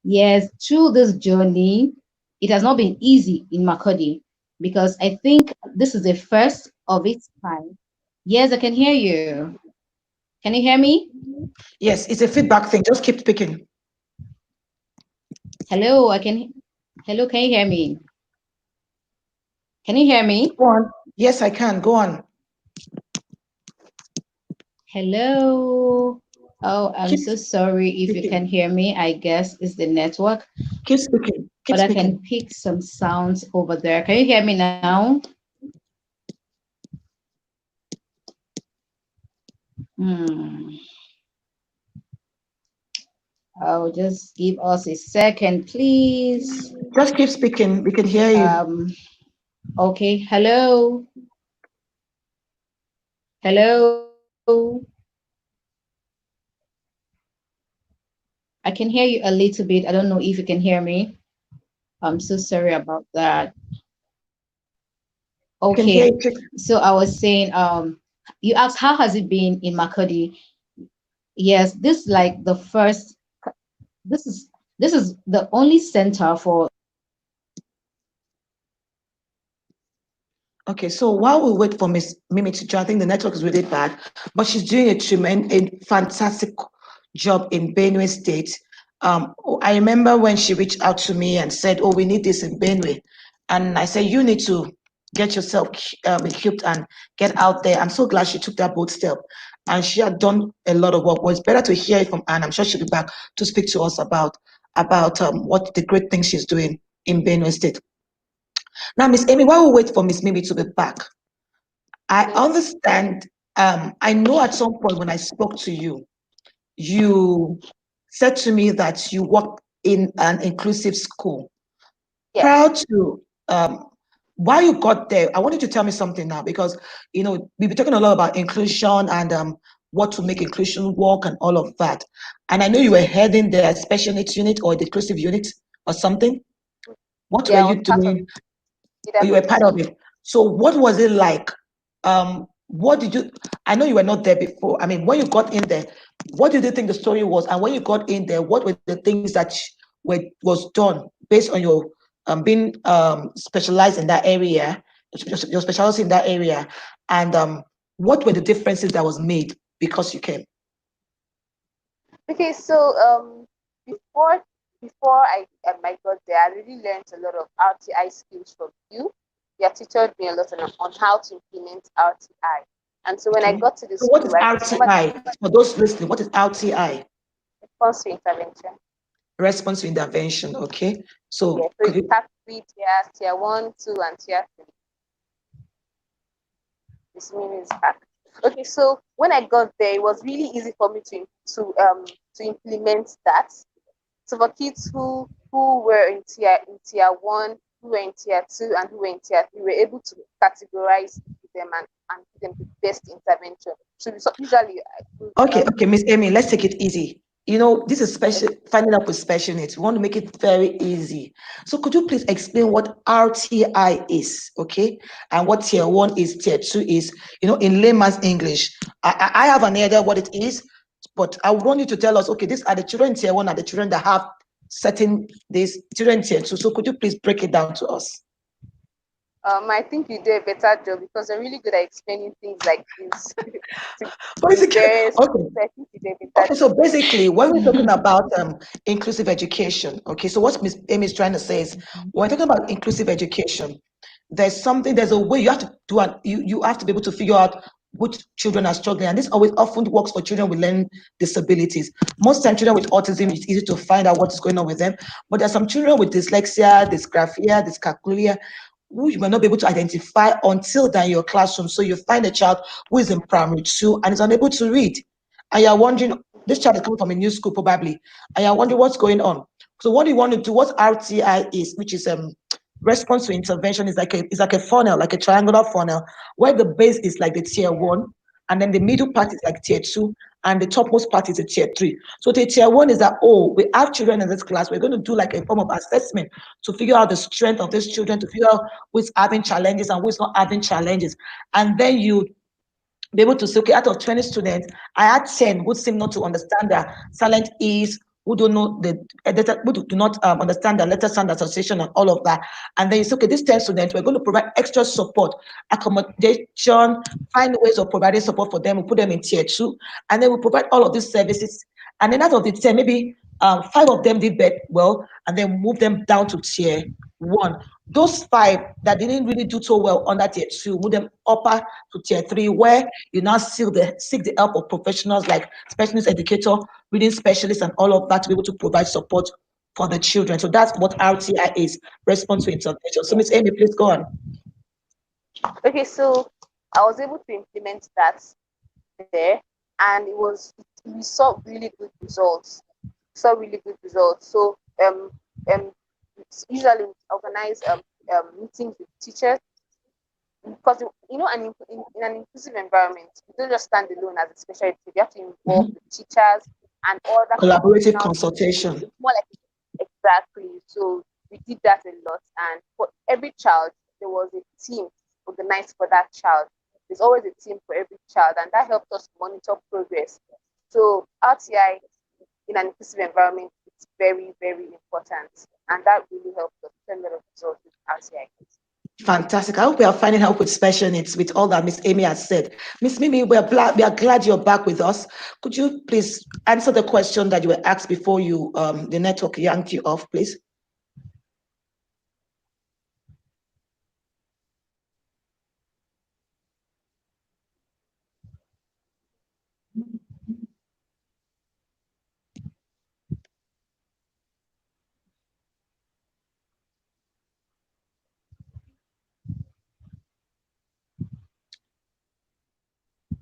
Yes, through this journey, it has not been easy in Makodi because I think this is the first of its kind. Yes, I can hear you. Can you hear me? Yes, it's a feedback thing. Just keep speaking. Hello, hello, can you hear me? Can you hear me? Go on. Yes, I can. Go on. Hello. Oh, I'm Keep so sorry if you can speaking. hear me. I guess it's the network, Keep speaking. Keep but I can speaking. pick some sounds over there. Can you hear me now? Hmm. Oh, just give us a second, please. Just keep speaking. We can hear you. Okay. Hello. Hello. I can hear you a little bit. I don't know if you can hear me. I'm so sorry about that. We can Okay. hear you. So I was saying, you asked how has it been in Makodi? Yes, this like the first this is this is the only center for. Okay, so while we wait for Miss Mimi to join, I think the network is really bad, but she's doing a fantastic job in Benue State. I remember when she reached out to me and said, "Oh, we need this in Benue," and I said, "You need to get yourself equipped and get out there." I'm so glad she took that bold step, and she had done a lot of work. Well, it's better to hear it from Anne. I'm sure she'll be back to speak to us about what the great things she's doing in Benue State. Now, Miss Amy, while we wait for Miss Mimi to be back, I Yes. understand. I know at some point when I spoke to you, you said to me that you work in an inclusive school. Prior Yes. to while you got there, I wanted to tell me something now because we've been talking a lot about inclusion and what to make inclusion work and all of that. And I know you were heading the special needs unit or the inclusive unit or something. What were Yeah, I you was part of doing? it. Did I You were part proceed? of it. So what was it like? what did you, I know you were not there before. I mean, when you got in there, what did you think the story was? And when you got in there, what were the things that were was done based on your being specialized in that area, your specialty in that area, and what were the differences that was made because you came? Okay, so before I got there, I really learned a lot of RTI skills from you. Your teacher taught me a lot on how to implement RTI. And so when I Okay. got to the So what school, is right, normally RTI? For those listening, what is RTI? response to intervention. Response to intervention. Okay. Yeah, So so could we you have three tiers, tier one, two, and tier three. This meaning is back. Okay, so when I got there, it was really easy for me to implement that. So for kids who were in tier one, who were in tier two, and who were in tier three, we were able to categorize them and give them the best intervention. So usually, Okay, okay, Miss Amy, let's take it easy. You know, this is special finding out with special needs. We want to make it very easy. So could you please explain what RTI is, okay? And what tier one is, tier two is, in layman's English. I have an idea what it is, but I want you to tell us, okay, these are the children in tier one and the children that have certain these children in tier two. So could you please break it down to us? I think you do a better job because you're really good at explaining things like this to be Basically, very okay. specific. I think you do a better Okay, so job. basically, when we're talking about inclusive education, okay, so what Miss Amy is trying to say is, when we're talking about inclusive education, there's a way you have to do, you have to be able to figure out which children are struggling, and this always often works for children with learning disabilities. Most time, children with autism, it's easy to find out what is going on with them, but there's some children with dyslexia, dysgraphia, dyscalculia, who you may not be able to identify until they're in your classroom. So you find a child who is in primary two and is unable to read, and you're wondering, this child is coming from a new school probably, and you're wondering what's going on. So what do you want to do? What RTI is, which is response to intervention, is like a funnel, like a triangular funnel, where the base is like the tier one, and then the middle part is like tier two, and the topmost part is a tier three. So the tier one is that, oh, we have children in this class. We're going to do like a form of assessment to figure out the strength of these children, to figure out who's having challenges and who's not having challenges. And then you be able to say, okay, out of 20 students, I had 10 who seem not to understand the silent E's, who don't know who do not understand the letter sound association and all of that. And then you say, okay, these 10 students, we're going to provide extra support, accommodation, find ways of providing support for them. We put them in tier two, and then we provide all of these services. And then out of the 10, maybe five of them did well, and then move them down to tier one. Those five that didn't really do so well under tier two, move them upper to tier three, where you now seek the help of professionals like specialist educator, reading specialists, and all of that to be able to provide support for the children. So that's what RTI is, response to intervention. So Yeah. Miss Amy, please go on. Okay, so I was able to implement that there, and we saw really good results. Saw really good results. So um usually we organize meetings with teachers because in an inclusive environment, you don't just stand alone as a special educator. You have to involve Mhm. the teachers and other Collaborative professionals. consultation. It's more like exactly. So we did that a lot, and for every child, there was a team organized for that child. There's always a team for every child, and that helped us monitor progress. So RTI in an inclusive environment is very, very important, and that really helped us get a lot of results with RTI. Fantastic. I hope we are finding help with special needs with all that Miss Amy has said. Miss Mimi, we are glad you're back with us. Could you please answer the question that you were asked before you the network yanked you off, please?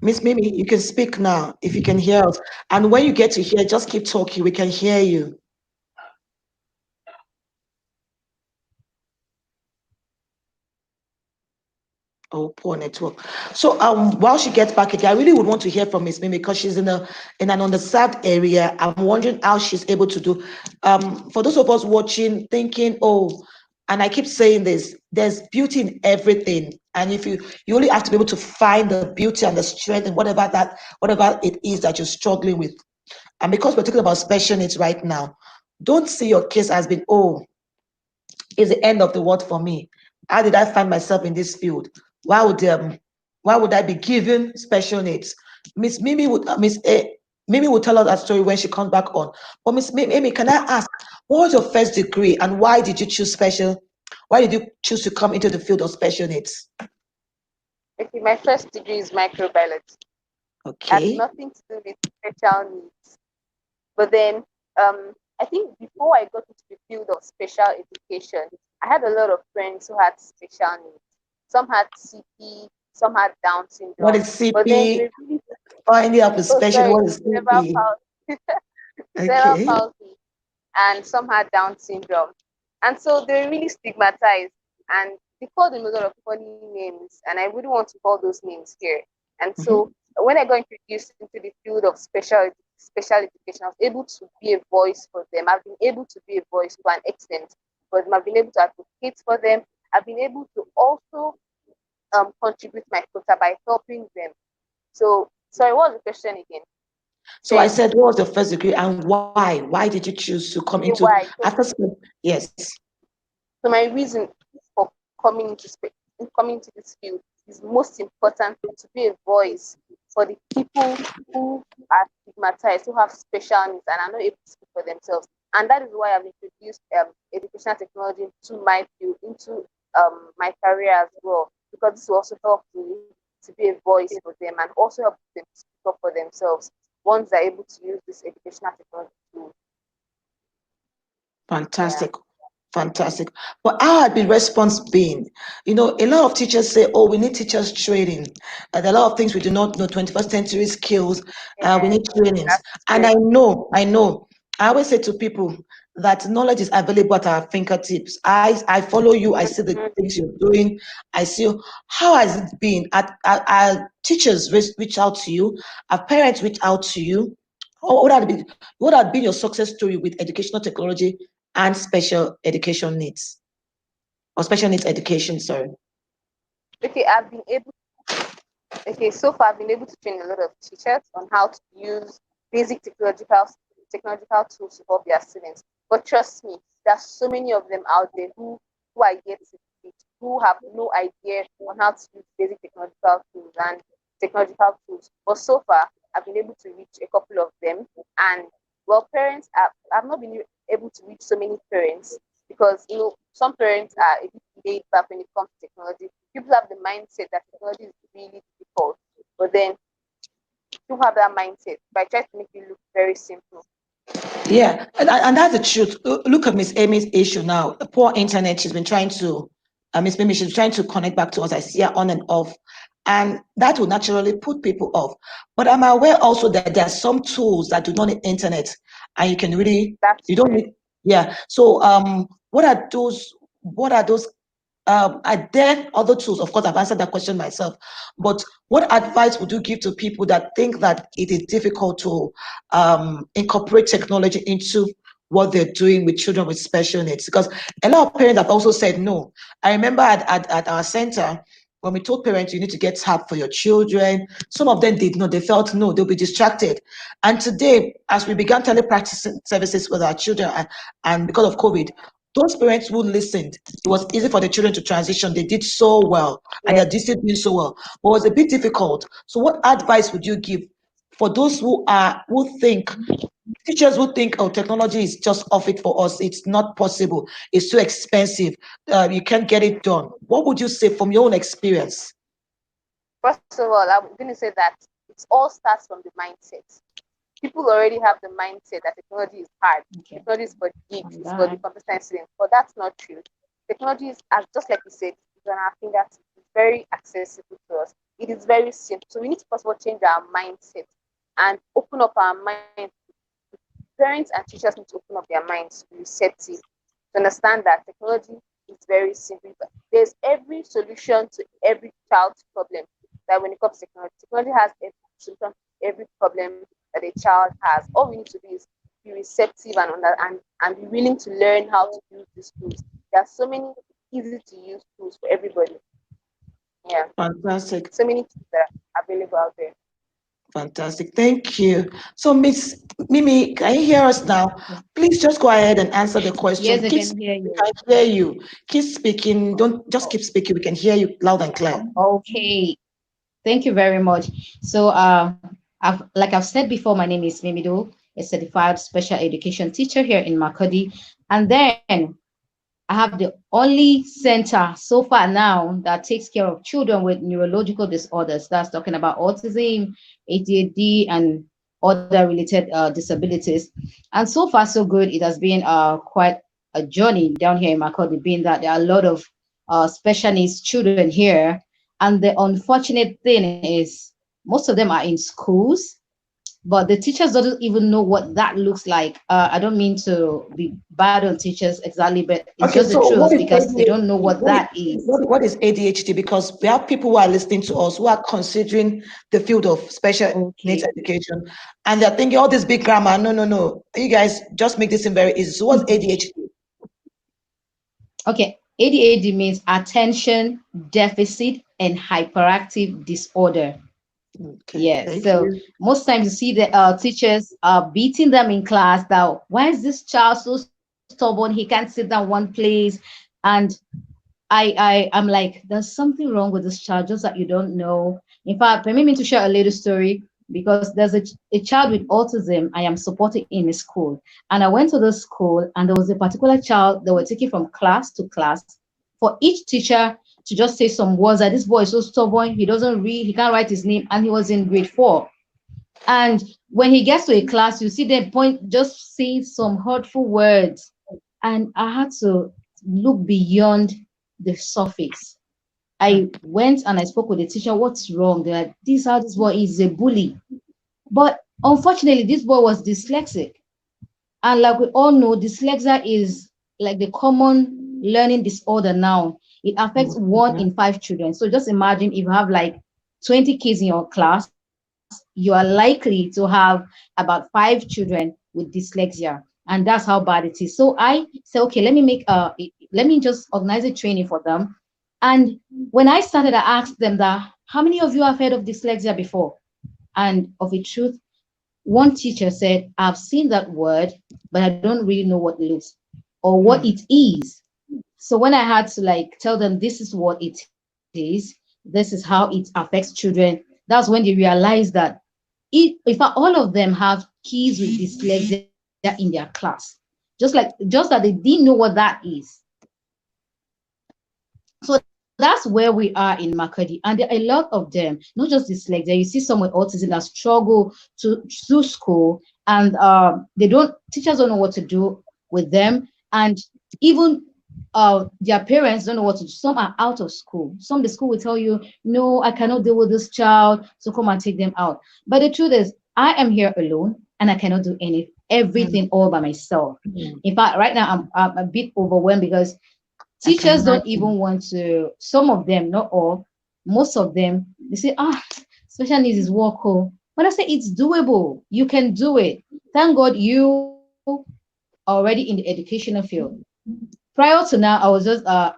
Miss Mimi, you can speak now if you can hear us. And when you get to hear, just keep talking. We can hear you. Oh, poor network. So while she gets back again, I really would want to hear from Miss Mimi because she's in an underserved area. I'm wondering how she's able to do. For those of us watching, thinking, oh, and I keep saying this, there's beauty in everything. And if you only have to be able to find the beauty and the strength and whatever it is that you're struggling with. And because we're talking about special needs right now, don't see your case as being, oh, it's the end of the world for me. How did I find myself in this field? Why would I be given special needs? Miss Mimi will tell us that story when she comes back on. But Miss Mimi, can I ask, what was your first degree and why did you choose special? Why did you choose to come into the field of special needs? Okay, my first degree is microbiology. Had Okay. nothing to do with special needs. But then I think before I got into the field of special education, I had a lot of friends who had special needs. Some had CP, some had Down What syndrome. is But then they CP? were really, Finding out with oh special, sorry, what is cerebral CP? palsy, cerebral Okay. palsy, and some had Down syndrome. And so they were really stigmatized and they called them a lot of funny names, and I wouldn't want to call those names here. And so Mhm. when I got introduced into the field of special education, I was able to be a voice for them. I've been able to be a voice to an extent for them. I've been able to advocate for them. I've been able to also contribute my quota by helping them. So, sorry, what was the question again? So I Said, said, what was your first degree and why? Why did you choose to come okay, into why? So, after school? Yes. so my reason for coming into this field is most important to be a voice for the people who are stigmatized, who have special needs and are not able to speak for themselves. And that is why I've introduced educational technology into my field, into my career as well, because this will also help me to be a voice for them and also help them to speak up for themselves once they're able to use this educational technology tool. Yeah, Fantastic. Fantastic. But how had the response been? A lot of teachers say, oh, we need teachers training. There are a lot of things we do not know, 21st century skills. We yeah, need trainings. that's And true. I know. I always say to people that knowledge is available at our fingertips. I follow you. I see the Mhm. things you're doing. I see how has it been? Are teachers reach out to you? Have parents reach out to you? What had been your success story with educational technology and special education needs or special needs education? Sorry. Okay, I've been able okay, so far I've been able to train a lot of teachers on how to use basic technological tools to help their students. But trust me, there are so many of them out there who are yet to teach, who have no idea on how to use basic technological tools. But so far, I've been able to reach a couple of them. And well, parents, I've not been able to reach so many parents because some parents are a bit laid back when it comes to technology. People have the mindset that technology is really difficult, but then you have that mindset by trying to make it look very simple. Yeah, and that's the truth. Look at Miss Amy's issue now. Poor internet. She's been trying to, Miss Amy, she's trying to connect back to us. I see her on and off, and that will naturally put people off. But I'm aware also that there are some tools that do not need internet, and you That's don't true. need. Yeah. So what are those? What are those? Are there other tools? Of course, I've answered that question myself. But what advice would you give to people that think that it is difficult to incorporate technology into what they're doing with children with special needs? Because a lot of parents have also said no. I remember at our center, when we told parents you need to get help for your children, some of them did not. They felt no, they'll be distracted. And today, as we began telepractice services with our children, and because of COVID, those parents who listened, it was easy for the children to transition. They did so well, and Yeah. they're still doing so well. But it was a bit difficult. So, what advice would you give for those who think teachers who think, oh, technology is just off it for us? It's not possible. It's too expensive. You can't get it done. What would you say from your own experience? First of all, I'm going to say that it all starts from the mindset. People already have the mindset that technology is hard. Okay. Technology is for geeks, I'm it's for the back. competent students. But that's not true. Technology is, as just like you said, it's on our fingertips. It's very accessible to us. It is very simple. So we need to first of all change our mindset and open up our minds. Parents and teachers need to open up their minds to be receptive, to understand that technology is very simple. There's every solution to every child's problem. That when it comes to technology has every solution to every problem that a child has. All we need to do is be receptive and be willing to learn how to use these tools. There are so many easy to use tools for everybody. Yeah, Fantastic. so many things that are available out there. Fantastic. Thank you. So, Miss Mimi, can you hear us now? Please just go ahead and answer the question. Yes, I can hear We you. can hear you. Keep speaking. Don't just keep speaking. We can hear you loud and clear. Okay. Thank you very much. So, like I've said before, my name is Mimido, a certified special education teacher here in Makodi. And then I have the only center so far now that takes care of children with neurological disorders. That's talking about autism, ADHD, and other related disabilities. And so far, so good. It has been quite a journey down here in Makodi, being that there are a lot of special needs children here. And the unfortunate thing is, most of them are in schools, but the teachers don't even know what that looks like. I don't mean to be bad on teachers exactly, but it's Okay, just the so truth what is because they don't ADHD? know what What is, that is. what is ADHD? Because we have people who are listening to us who are considering the field of special needs Okay. education, and they're thinking all this big grammar. No, no, no. You guys just make this thing very easy. So, what's ADHD? Okay. ADHD means attention deficit and hyperactive disorder. Okay, Yes. thank So you. most times you see the teachers beating them in class. That why is this child so stubborn? He can't sit down one place. And I'm like, there's something wrong with this child, just that you don't know. In fact, permit me to share a little story because there's a child with autism I am supporting in a school. And I went to the school and there was a particular child that were taking from class to class for each teacher to just say some words that this boy is so stubborn, he doesn't read, he can't write his name, and he was in grade 4. And when he gets to a class, you see them point just saying some hurtful words. And I had to look beyond the surface. I Mm, went and I spoke with the teacher. What's wrong? They're like, this is how this boy is a bully. But unfortunately, this boy was dyslexic. And like we all know, dyslexia is like the common learning disorder now. It affects one mhm, in five children. So just imagine if you have like 20 kids in your class, you are likely to have about five children with dyslexia. And that's how bad it is. So I said, okay, let me just organize a training for them. And when I started, I asked them that how many of you have heard of dyslexia before? And of a truth, one teacher said, I've seen that word, but I don't really know what it looks or what mm, it is. So when I had to like tell them this is what it is, this is how it affects children, that's when they realized that if all of them have kids with dyslexia in their class, just that they didn't know what that is. So that's where we are in Makadi, and there are a lot of them, not just dyslexia. You see some with autism that struggle to school, and they don't teachers don't know what to do with them, and even their parents don't know what to do. Some are out of school. Some the school will tell you, no, I cannot deal with this child, so come and take them out. But the truth is, I am here alone, and I cannot do mm, everything all by myself. mm. In fact, right now I'm a bit overwhelmed because I can teachers don't imagine. even want to, some of them, not all, most of them, they say, special needs is work. Oh. But I say it's doable. You can do it. Thank God you are already in the educational field. Prior to now,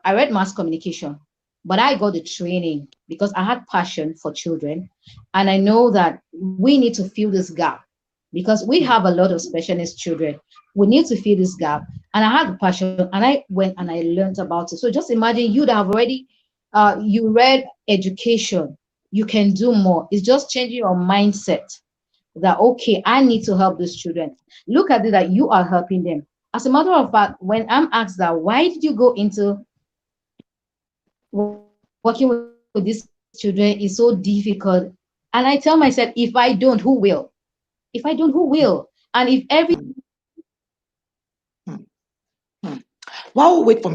I read mass communication, but I got the training because I had passion for children. And I know that we need to fill this gap because we Mm, have a lot of special needs children. We need to fill this gap. And I had the passion and I went and I learned about it. So just imagine you that have already you read education, you can do more. It's just changing your mindset that okay, I need to help these children. Look at it that you are helping them. As a matter of fact, when I'm asked that why did you go into working with these children is so difficult, and I tell myself, if I don't, who will? If I don't, who will? And if everything is mm, mm, mm. While we wait for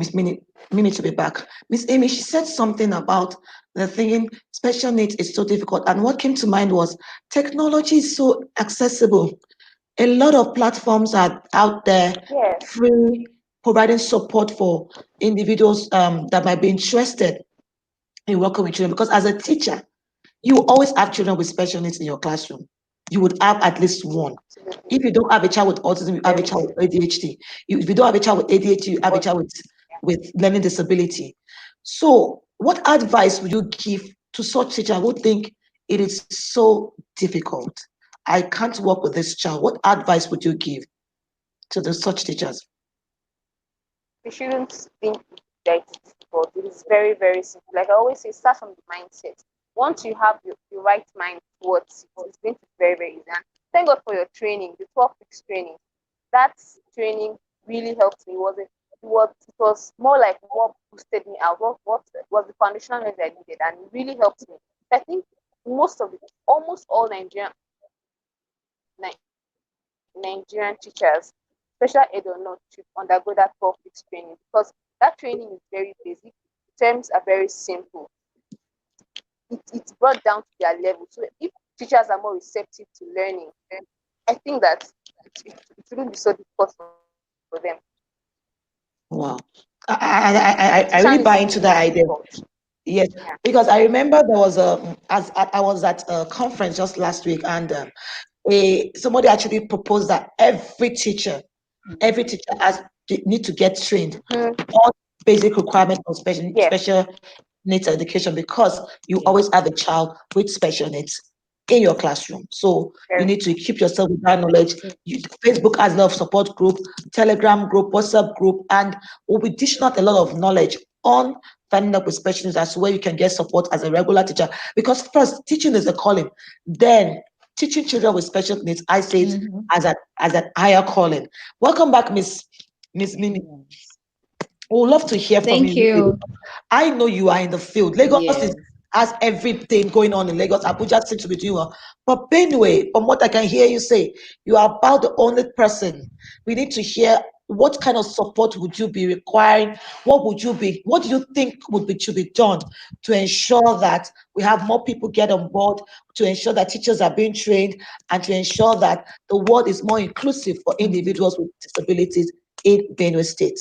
Mimi to be back, Miss Amy, she said something about the thinking special needs is so difficult. And what came to mind was technology is so accessible. A lot of platforms are out there, Yes, free, providing support for individuals that might be interested in working with children. Because as a teacher, you always have children with special needs in your classroom. You would have at least one. absolutely. If you don't have a child with autism, you have a Very child true. with ADHD. If you don't have a child with ADHD, you have a But child with learning disability. So what advice would you give to such teacher who think it is so difficult? I can't work with this child. What advice would you give to the such teachers? We shouldn't think that it's difficult. It is very, very simple. Like I always say, start from the mindset. Once you have the right mind towards it, it's going to be very, very easy. And thank God for your training, the 12 weeks training. That training really helped me. It was more like what boosted me out, what was the foundational knowledge I needed, and it really helped me. I think almost all Nigerian teachers, special ed or not, should undergo that 12 weeks training because that training is very basic. Terms are very simple. It's brought down to their level. So if teachers are more receptive to learning, then I think that it shouldn't be so difficult for them. Wow. Teaching I is really buy really into not that idea. difficult. Yes, Yeah. because I remember there was a as I was at a conference just last week, and somebody actually proposed that every teacher has need to get trained Mhm. on basic requirements of Yes. special needs education because you Yes. always have a child with special needs in your classroom. So you Very need to keep yourself with that knowledge. Facebook has a lot of support group, Telegram group, WhatsApp group, and we'll be dishing out a lot of knowledge on finding up with special needs as where you can get support as a regular teacher. Because first, teaching is a calling. Then teaching children with special needs, I say it Mhm. as an higher calling. Welcome back, Miss Mimi. Yes. We would love to hear from Thank you. Really. you. I know you are in the field. Lagos is Yes. has everything going on in Lagos. Abuja seems to be doing well. But Benue, from what I can hear you say, you are about the only person. We need to hear what kind of support would you be requiring? What do you think should be done to ensure that we have more people get on board, to ensure that teachers are being trained, and to ensure that the world is more inclusive for Mhm. individuals with disabilities in Benue State?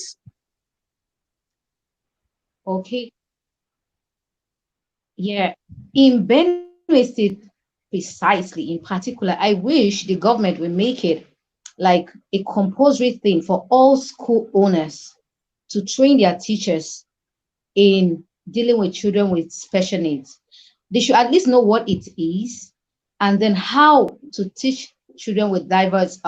Okay. Yeah. In Benue State, precisely, in particular, I wish the government will make it like a compulsory thing for all school owners to train their teachers in dealing with children with special needs. They should at least know what it is and then how to teach children with diverse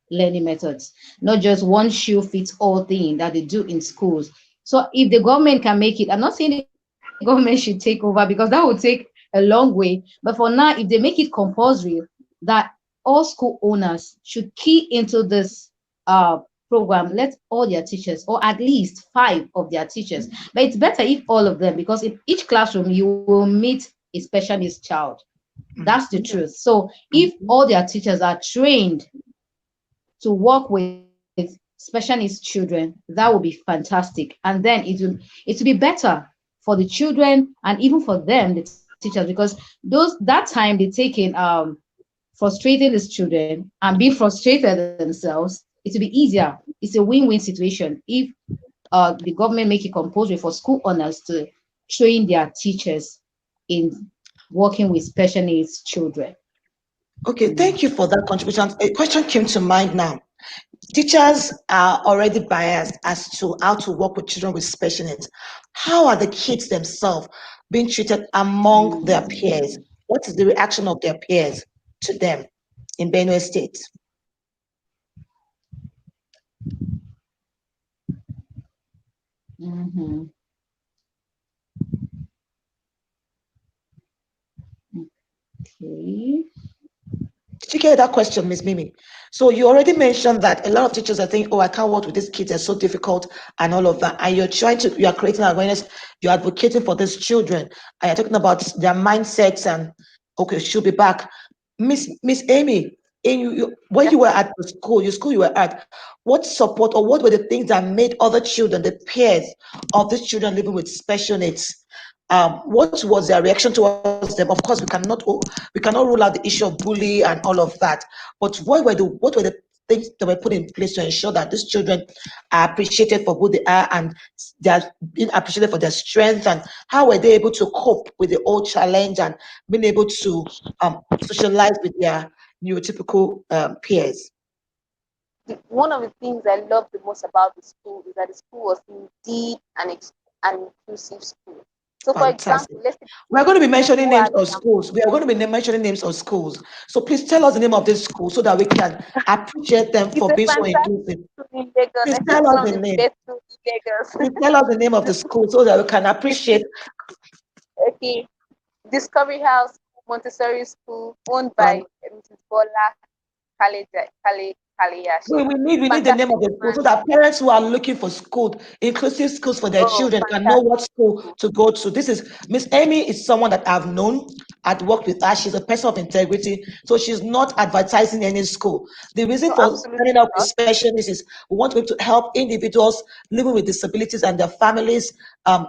learning methods, not just one shoe fits all thing that they do in schools. So if the government can make it, I'm not saying the government should take over because that would take a long way. But for now, if they make it compulsory that all school owners should key into this uh, program, let all their teachers, or at least five of their teachers, but it's better if all of them, because in each classroom you will meet a special needs child. That's the truth. So if all their teachers are trained to work with special needs children, that would be fantastic. And then it will be better for the children and even for them, the teachers, because that time they take in frustrating these children and being frustrated themselves, it will be easier. It's a win-win situation if the government make it compulsory for school owners to train their teachers in working with special needs children. Okay, Mm. thank you for that contribution. A question came to mind now. Teachers are already biased as to how to work with children with special needs. How are the kids themselves being treated among their peers? Mm. What is the reaction of their peers to them in Benue State? Mhm. Okay. Did you get that question, Miss Mimi? So you already mentioned that a lot of teachers are thinking, "Oh, I can't work with these kids; they're so difficult," and all of that. And you are creating awareness, you're advocating for these children, and you're talking about their mindsets. And okay, she'll be back, Miss Amy. When Yes, you were ma'am. at your school you were at, what support or what were the things that made other children, the peers of these children living with special needs, what was their reaction towards them? Of course, we cannot rule out the issue of bully and all of that. But what were the things that were put in place to ensure that these children are appreciated for who they are and they are being appreciated for their strength, and how were they able to cope with the old challenge and being able to socialize with their neurotypical peers? One of the things I love the most about the school is that the school was indeed an inclusive school. So, for Fantastic. example, let's take We're going to be a mentioning simple names example. of schools. We are going to be mentioning names of schools. So please tell us the name of this school so that we can appreciate them It's for a being so fantastic inclusive. school in Lagos. Please I think tell it's us one of the the name. best schools in Lagos. Please tell us the name of the The school so that we can school appreciate. is okay. Discovery House Montessori School, owned Um, by Mrs. Bola Kaleyashi. we need the name Fantastic of the school woman. so that parents who are looking for school, inclusive schools for their Oh, children, can know fantastic what school school. to go to. This is Miss Amy is someone that I've known. I'd worked with her. She's a person of integrity, so she's not advertising any school. The reason No, for absolutely setting up with not. special needs is we want to be able to help individuals living with disabilities and their families.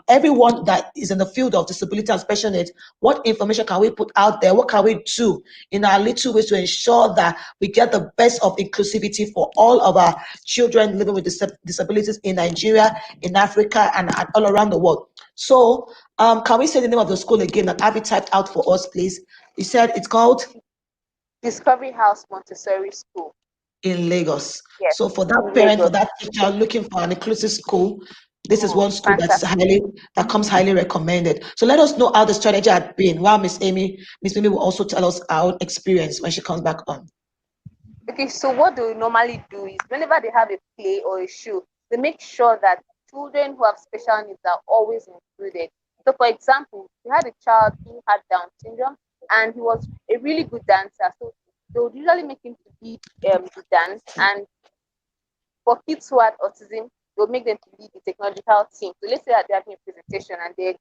Everyone that is in the field of disability and special needs. What information can we put out there? What can we do in our little ways to ensure that we get the best of inclusivity for all of our children living with disabilities in Nigeria, in Africa, and all around the world? So, can we say the name of the school again and have it typed out for us, please? You said it's called Discovery House Montessori School. in Lagos. Yes, So for that in parent, for Lagos. that teacher looking for an inclusive school, this is Oh, one school fantastic. that comes highly recommended. So let us know how the strategy had been. While Miss Amy will also tell us our own experience when she comes back on. Okay, so what they normally do is whenever they have a play or a show, they make sure that children who have special needs are always included. So, for example, we had a child who had Down syndrome and he was a really good dancer. So, they would usually make him to lead the dance. And for kids who had autism, they'll make them to lead the technological team. So, let's say that they're having a presentation and kids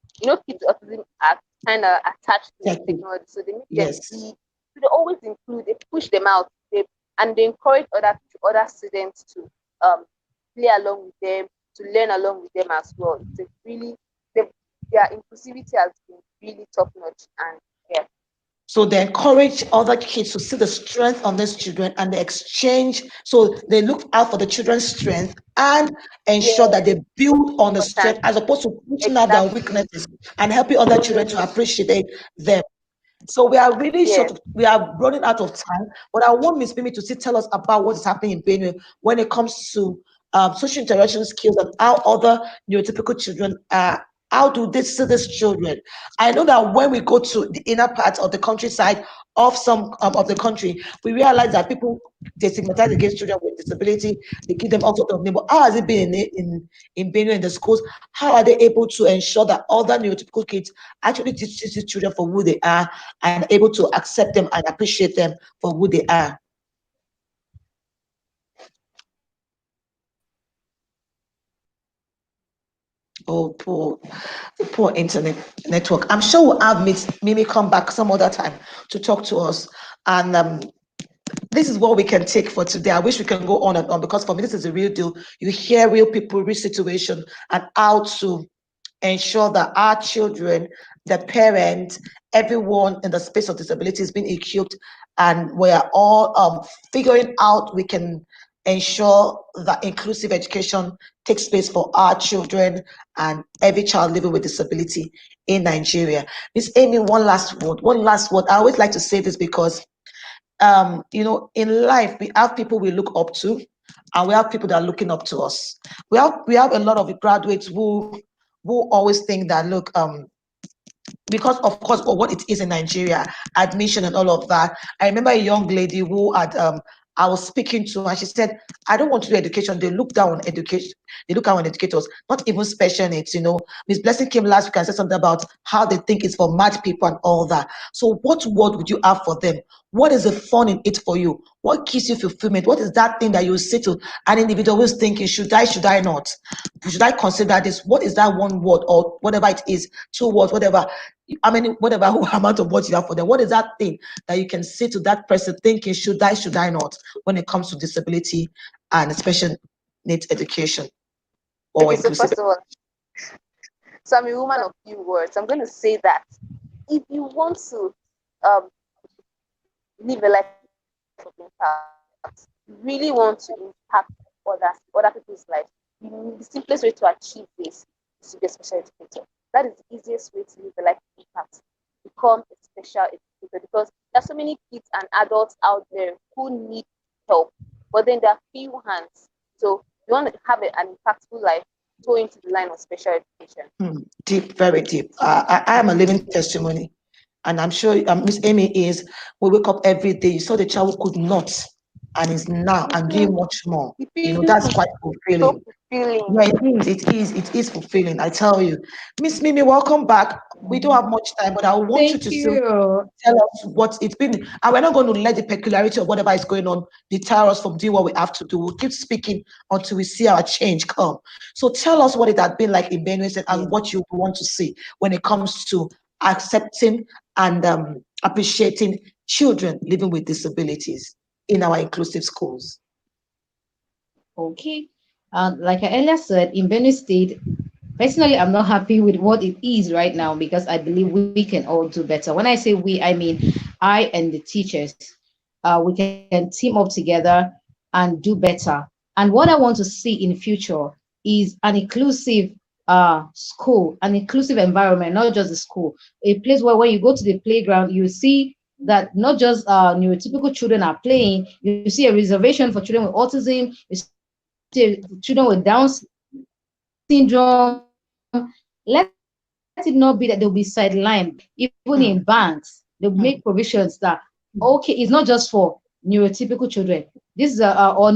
with autism are kind of attached to Thank you. technology. So, they make them Yes. lead. So, they always include, they push them out. And they encourage other students to um, play along with them, to learn along with them as well. It's a really the, their inclusivity has been really top notch, and yeah, So they encourage other kids to see the strength on these children and they exchange. So they look out for the children's strength and ensure that yes, they build on the strength important, as opposed to pushing out their exactly. weaknesses and helping other children to appreciate them. So we are really Yes, we are running out of time, but I want Miss Mimi to still tell us about what is happening in Benue when it comes to social interaction skills and how other neurotypical children are. How do they see these children? I know that when we go to the inner part of the countryside of some of the country, we realize that people they stigmatize against children with disability. They give them all sorts of name. But how has it been in Benue in the schools? How are they able to ensure that other neurotypical kids actually teach these children for who they are and able to accept them and appreciate them for who they are? Oh, poor internet network. I'm sure we'll have Miss Mimi come back some other time to talk to us. And this is what we can take for today. I wish we can go on and on because for me, this is a real deal. You hear real people, real situation, and how to ensure that our children, the parents, everyone in the space of disability is being equipped, and we are all figuring out we can ensure that inclusive education takes place for our children and every child living with disability in Nigeria. Miss Amy, one last word. One last word. I always like to say this because in life we have people we look up to and we have people that are looking up to us. We have a lot of graduates who always think that look because of course of what it is in Nigeria, admission and all of that. I remember a young lady who had I was speaking to and she said, I don't want to do education. They look down on education, they look down on educators, not even special needs. Miss Blessing came last week and said something about how they think it's for mad people and all that. So what word would you have for them? What is the fun in it for you? What gives you fulfillment? What is that thing that you say to an individual who's thinking, should I not? Should I consider this? What is that one word or whatever it is, two words, whatever, I mean, whatever amount of words you have for them? What is that thing that you can say to that person thinking, should I not, when it comes to disability and special needs education or okay. So inclusive? first of all, so I'm a woman of few words. I'm going to say that if you want to um, live a life of impact, you really want to impact other people's lives, the simplest way to achieve this is to be a special educator. That is the easiest way to live a life of impact. Become a special educator because there are so many kids and adults out there who need help, but then there are few hands. So you want to have an impactful life, toe into the line of special education. Deep, very deep. I am a living testimony, and I'm sure Miss Amy is. We wake up every day. You saw the child who could not, and is now and doing much more. It That's feels quite so fulfilling. fulfilling. Yeah, it is fulfilling. I tell you, Miss Mimi, welcome back. We don't have much time, but I want you Thank to still you. tell us what it's been. And we're not going to let the peculiarity of whatever is going on deter us from doing what we have to do. We'll keep speaking until we see our change come. So tell us what it has been like in Benue State and Yeah. what you want to see when it comes to accepting and appreciating children living with disabilities in our inclusive schools. Okay. Like I earlier said, in Benue State, personally, I'm not happy with what it is right now because I believe we can all do better. When I say we, I mean I and the teachers. We can team up together and do better. And what I want to see in future is an inclusive school, an inclusive environment, not just the school, a place where when you go to the playground, you see that not just neurotypical children are playing. You see a reservation for children with autism. You see children with Down syndrome. Let it not be that they'll be sidelined. Even in banks, they'll make provisions that Mm, okay, it's not just for mm, neurotypical children. This is or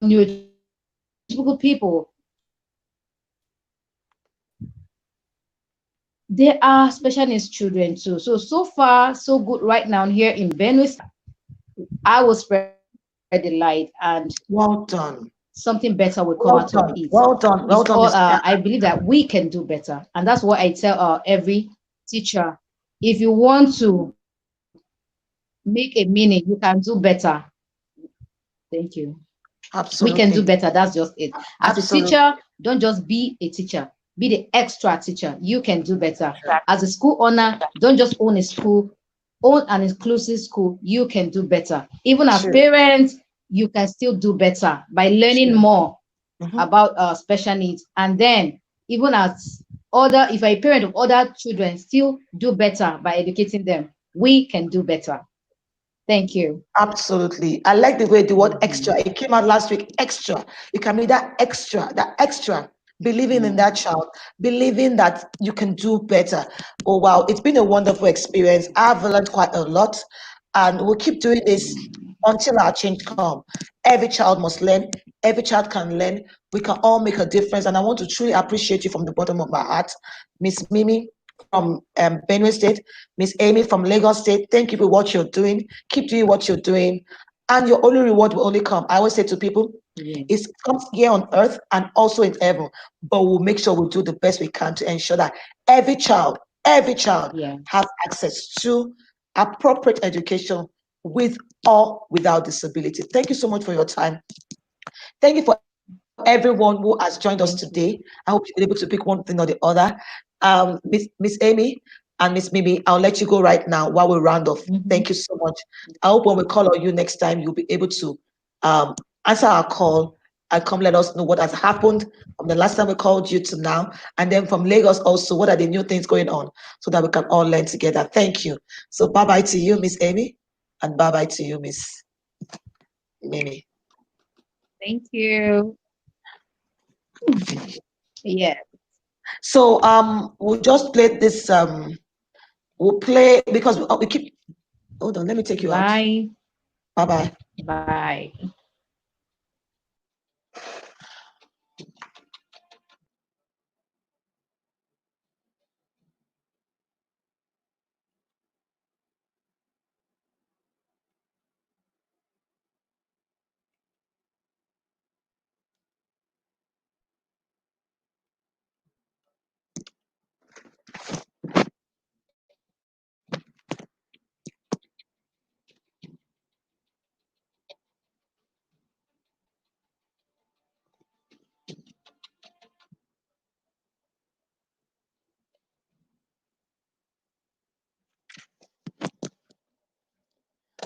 neurotypical people. There are special needs children too. So far, so good right now here in Benue. I will spread the light and well done. something better will come Well out of done. it. Well done. It's Well done, all Miss. I believe that we can do better. And that's what I tell every teacher. If you want to make a meaning, you can do better. Thank you. We can do Absolutely. better. That's just it. As a teacher, Absolutely. don't just be a teacher, be the extra teacher. You can do better. Exactly. As a school owner, don't just own a school, own an inclusive school. You can do better. Even as True. parents, you can still do better by learning True. more Hmm. about special needs. And then, even as other, if you're a parent of other children, still do better by educating them. We can do better. Thank you. Absolutely. I like the way the word extra, Mhm. it came out last week, extra. You can be that extra, believing in Yeah. that child, believing that you can do better. Oh, wow. It's been a wonderful experience. I've learned quite a lot, and we'll keep doing this until our change come. Every child must learn. Every child can learn. We can all make a difference. And I want to truly appreciate you from the bottom of my heart, Miss Mimi from Benue State, Miss Amy from Lagos State. Thank you for what you're doing. Keep doing what you're doing, and your only reward will only come. I always say to people, Yes. it comes here on earth and also in heaven. But we'll make sure we do the best we can to ensure that every child Yes. has access to appropriate education with or without disability. Thank you so much for your time. Thank you for everyone who has joined us Thank today. you. I hope you've been able to pick one thing or the other. Miss Amy and Miss Mimi, I'll let you go right now while we round off. Mhm. Thank you so much. I hope when we call on you next time, you'll be able to um, answer our call and come let us know what has happened from the last time we called you to now. And then from Lagos also, what are the new things going on so that we can all learn together. Thank you. So bye bye to you, Miss Amy, and bye bye to you, Miss Mimi. Thank you. Yeah. So we'll just play this we'll play because we keep hold on, let me take you out. Bye. Bye bye. Bye.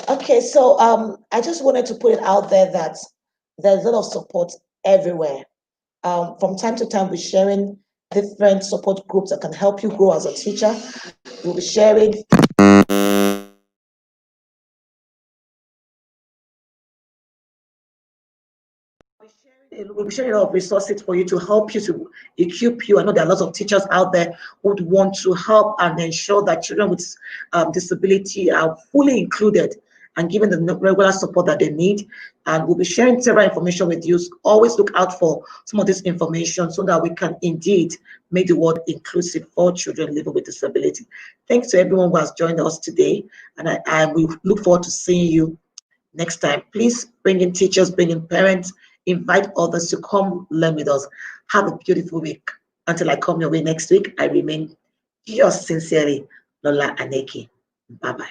Okay, so I just wanted to put it out there that there's a lot of support everywhere. From time to time, we're sharing different support groups that can help you grow as a teacher. We'll be sharing We'll be sharing a lot of resources for you to help you to equip you. I know there are lots of teachers out there who would want to help and ensure that children with disability are fully included and given the regular support that they need. And we'll be sharing several information with you. Always look out for some of this information so that we can indeed make the world inclusive for children living with disability. Thanks to everyone who has joined us today, and I will look forward to seeing you next time. Please bring in teachers, bring in parents, invite others to come learn with us. Have a beautiful week. Until I come your way next week, I remain yours sincerely, Lola Aneke. Bye bye.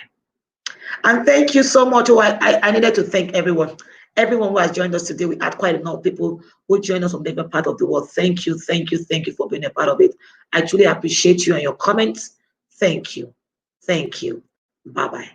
And thank you so much. Oh, I needed to thank everyone. Everyone who has joined us today. We had quite a lot of people who joined us from different part of the world. Thank you, thank you, thank you for being a part of it. I truly appreciate you and your comments. Thank you. Thank you. Bye bye.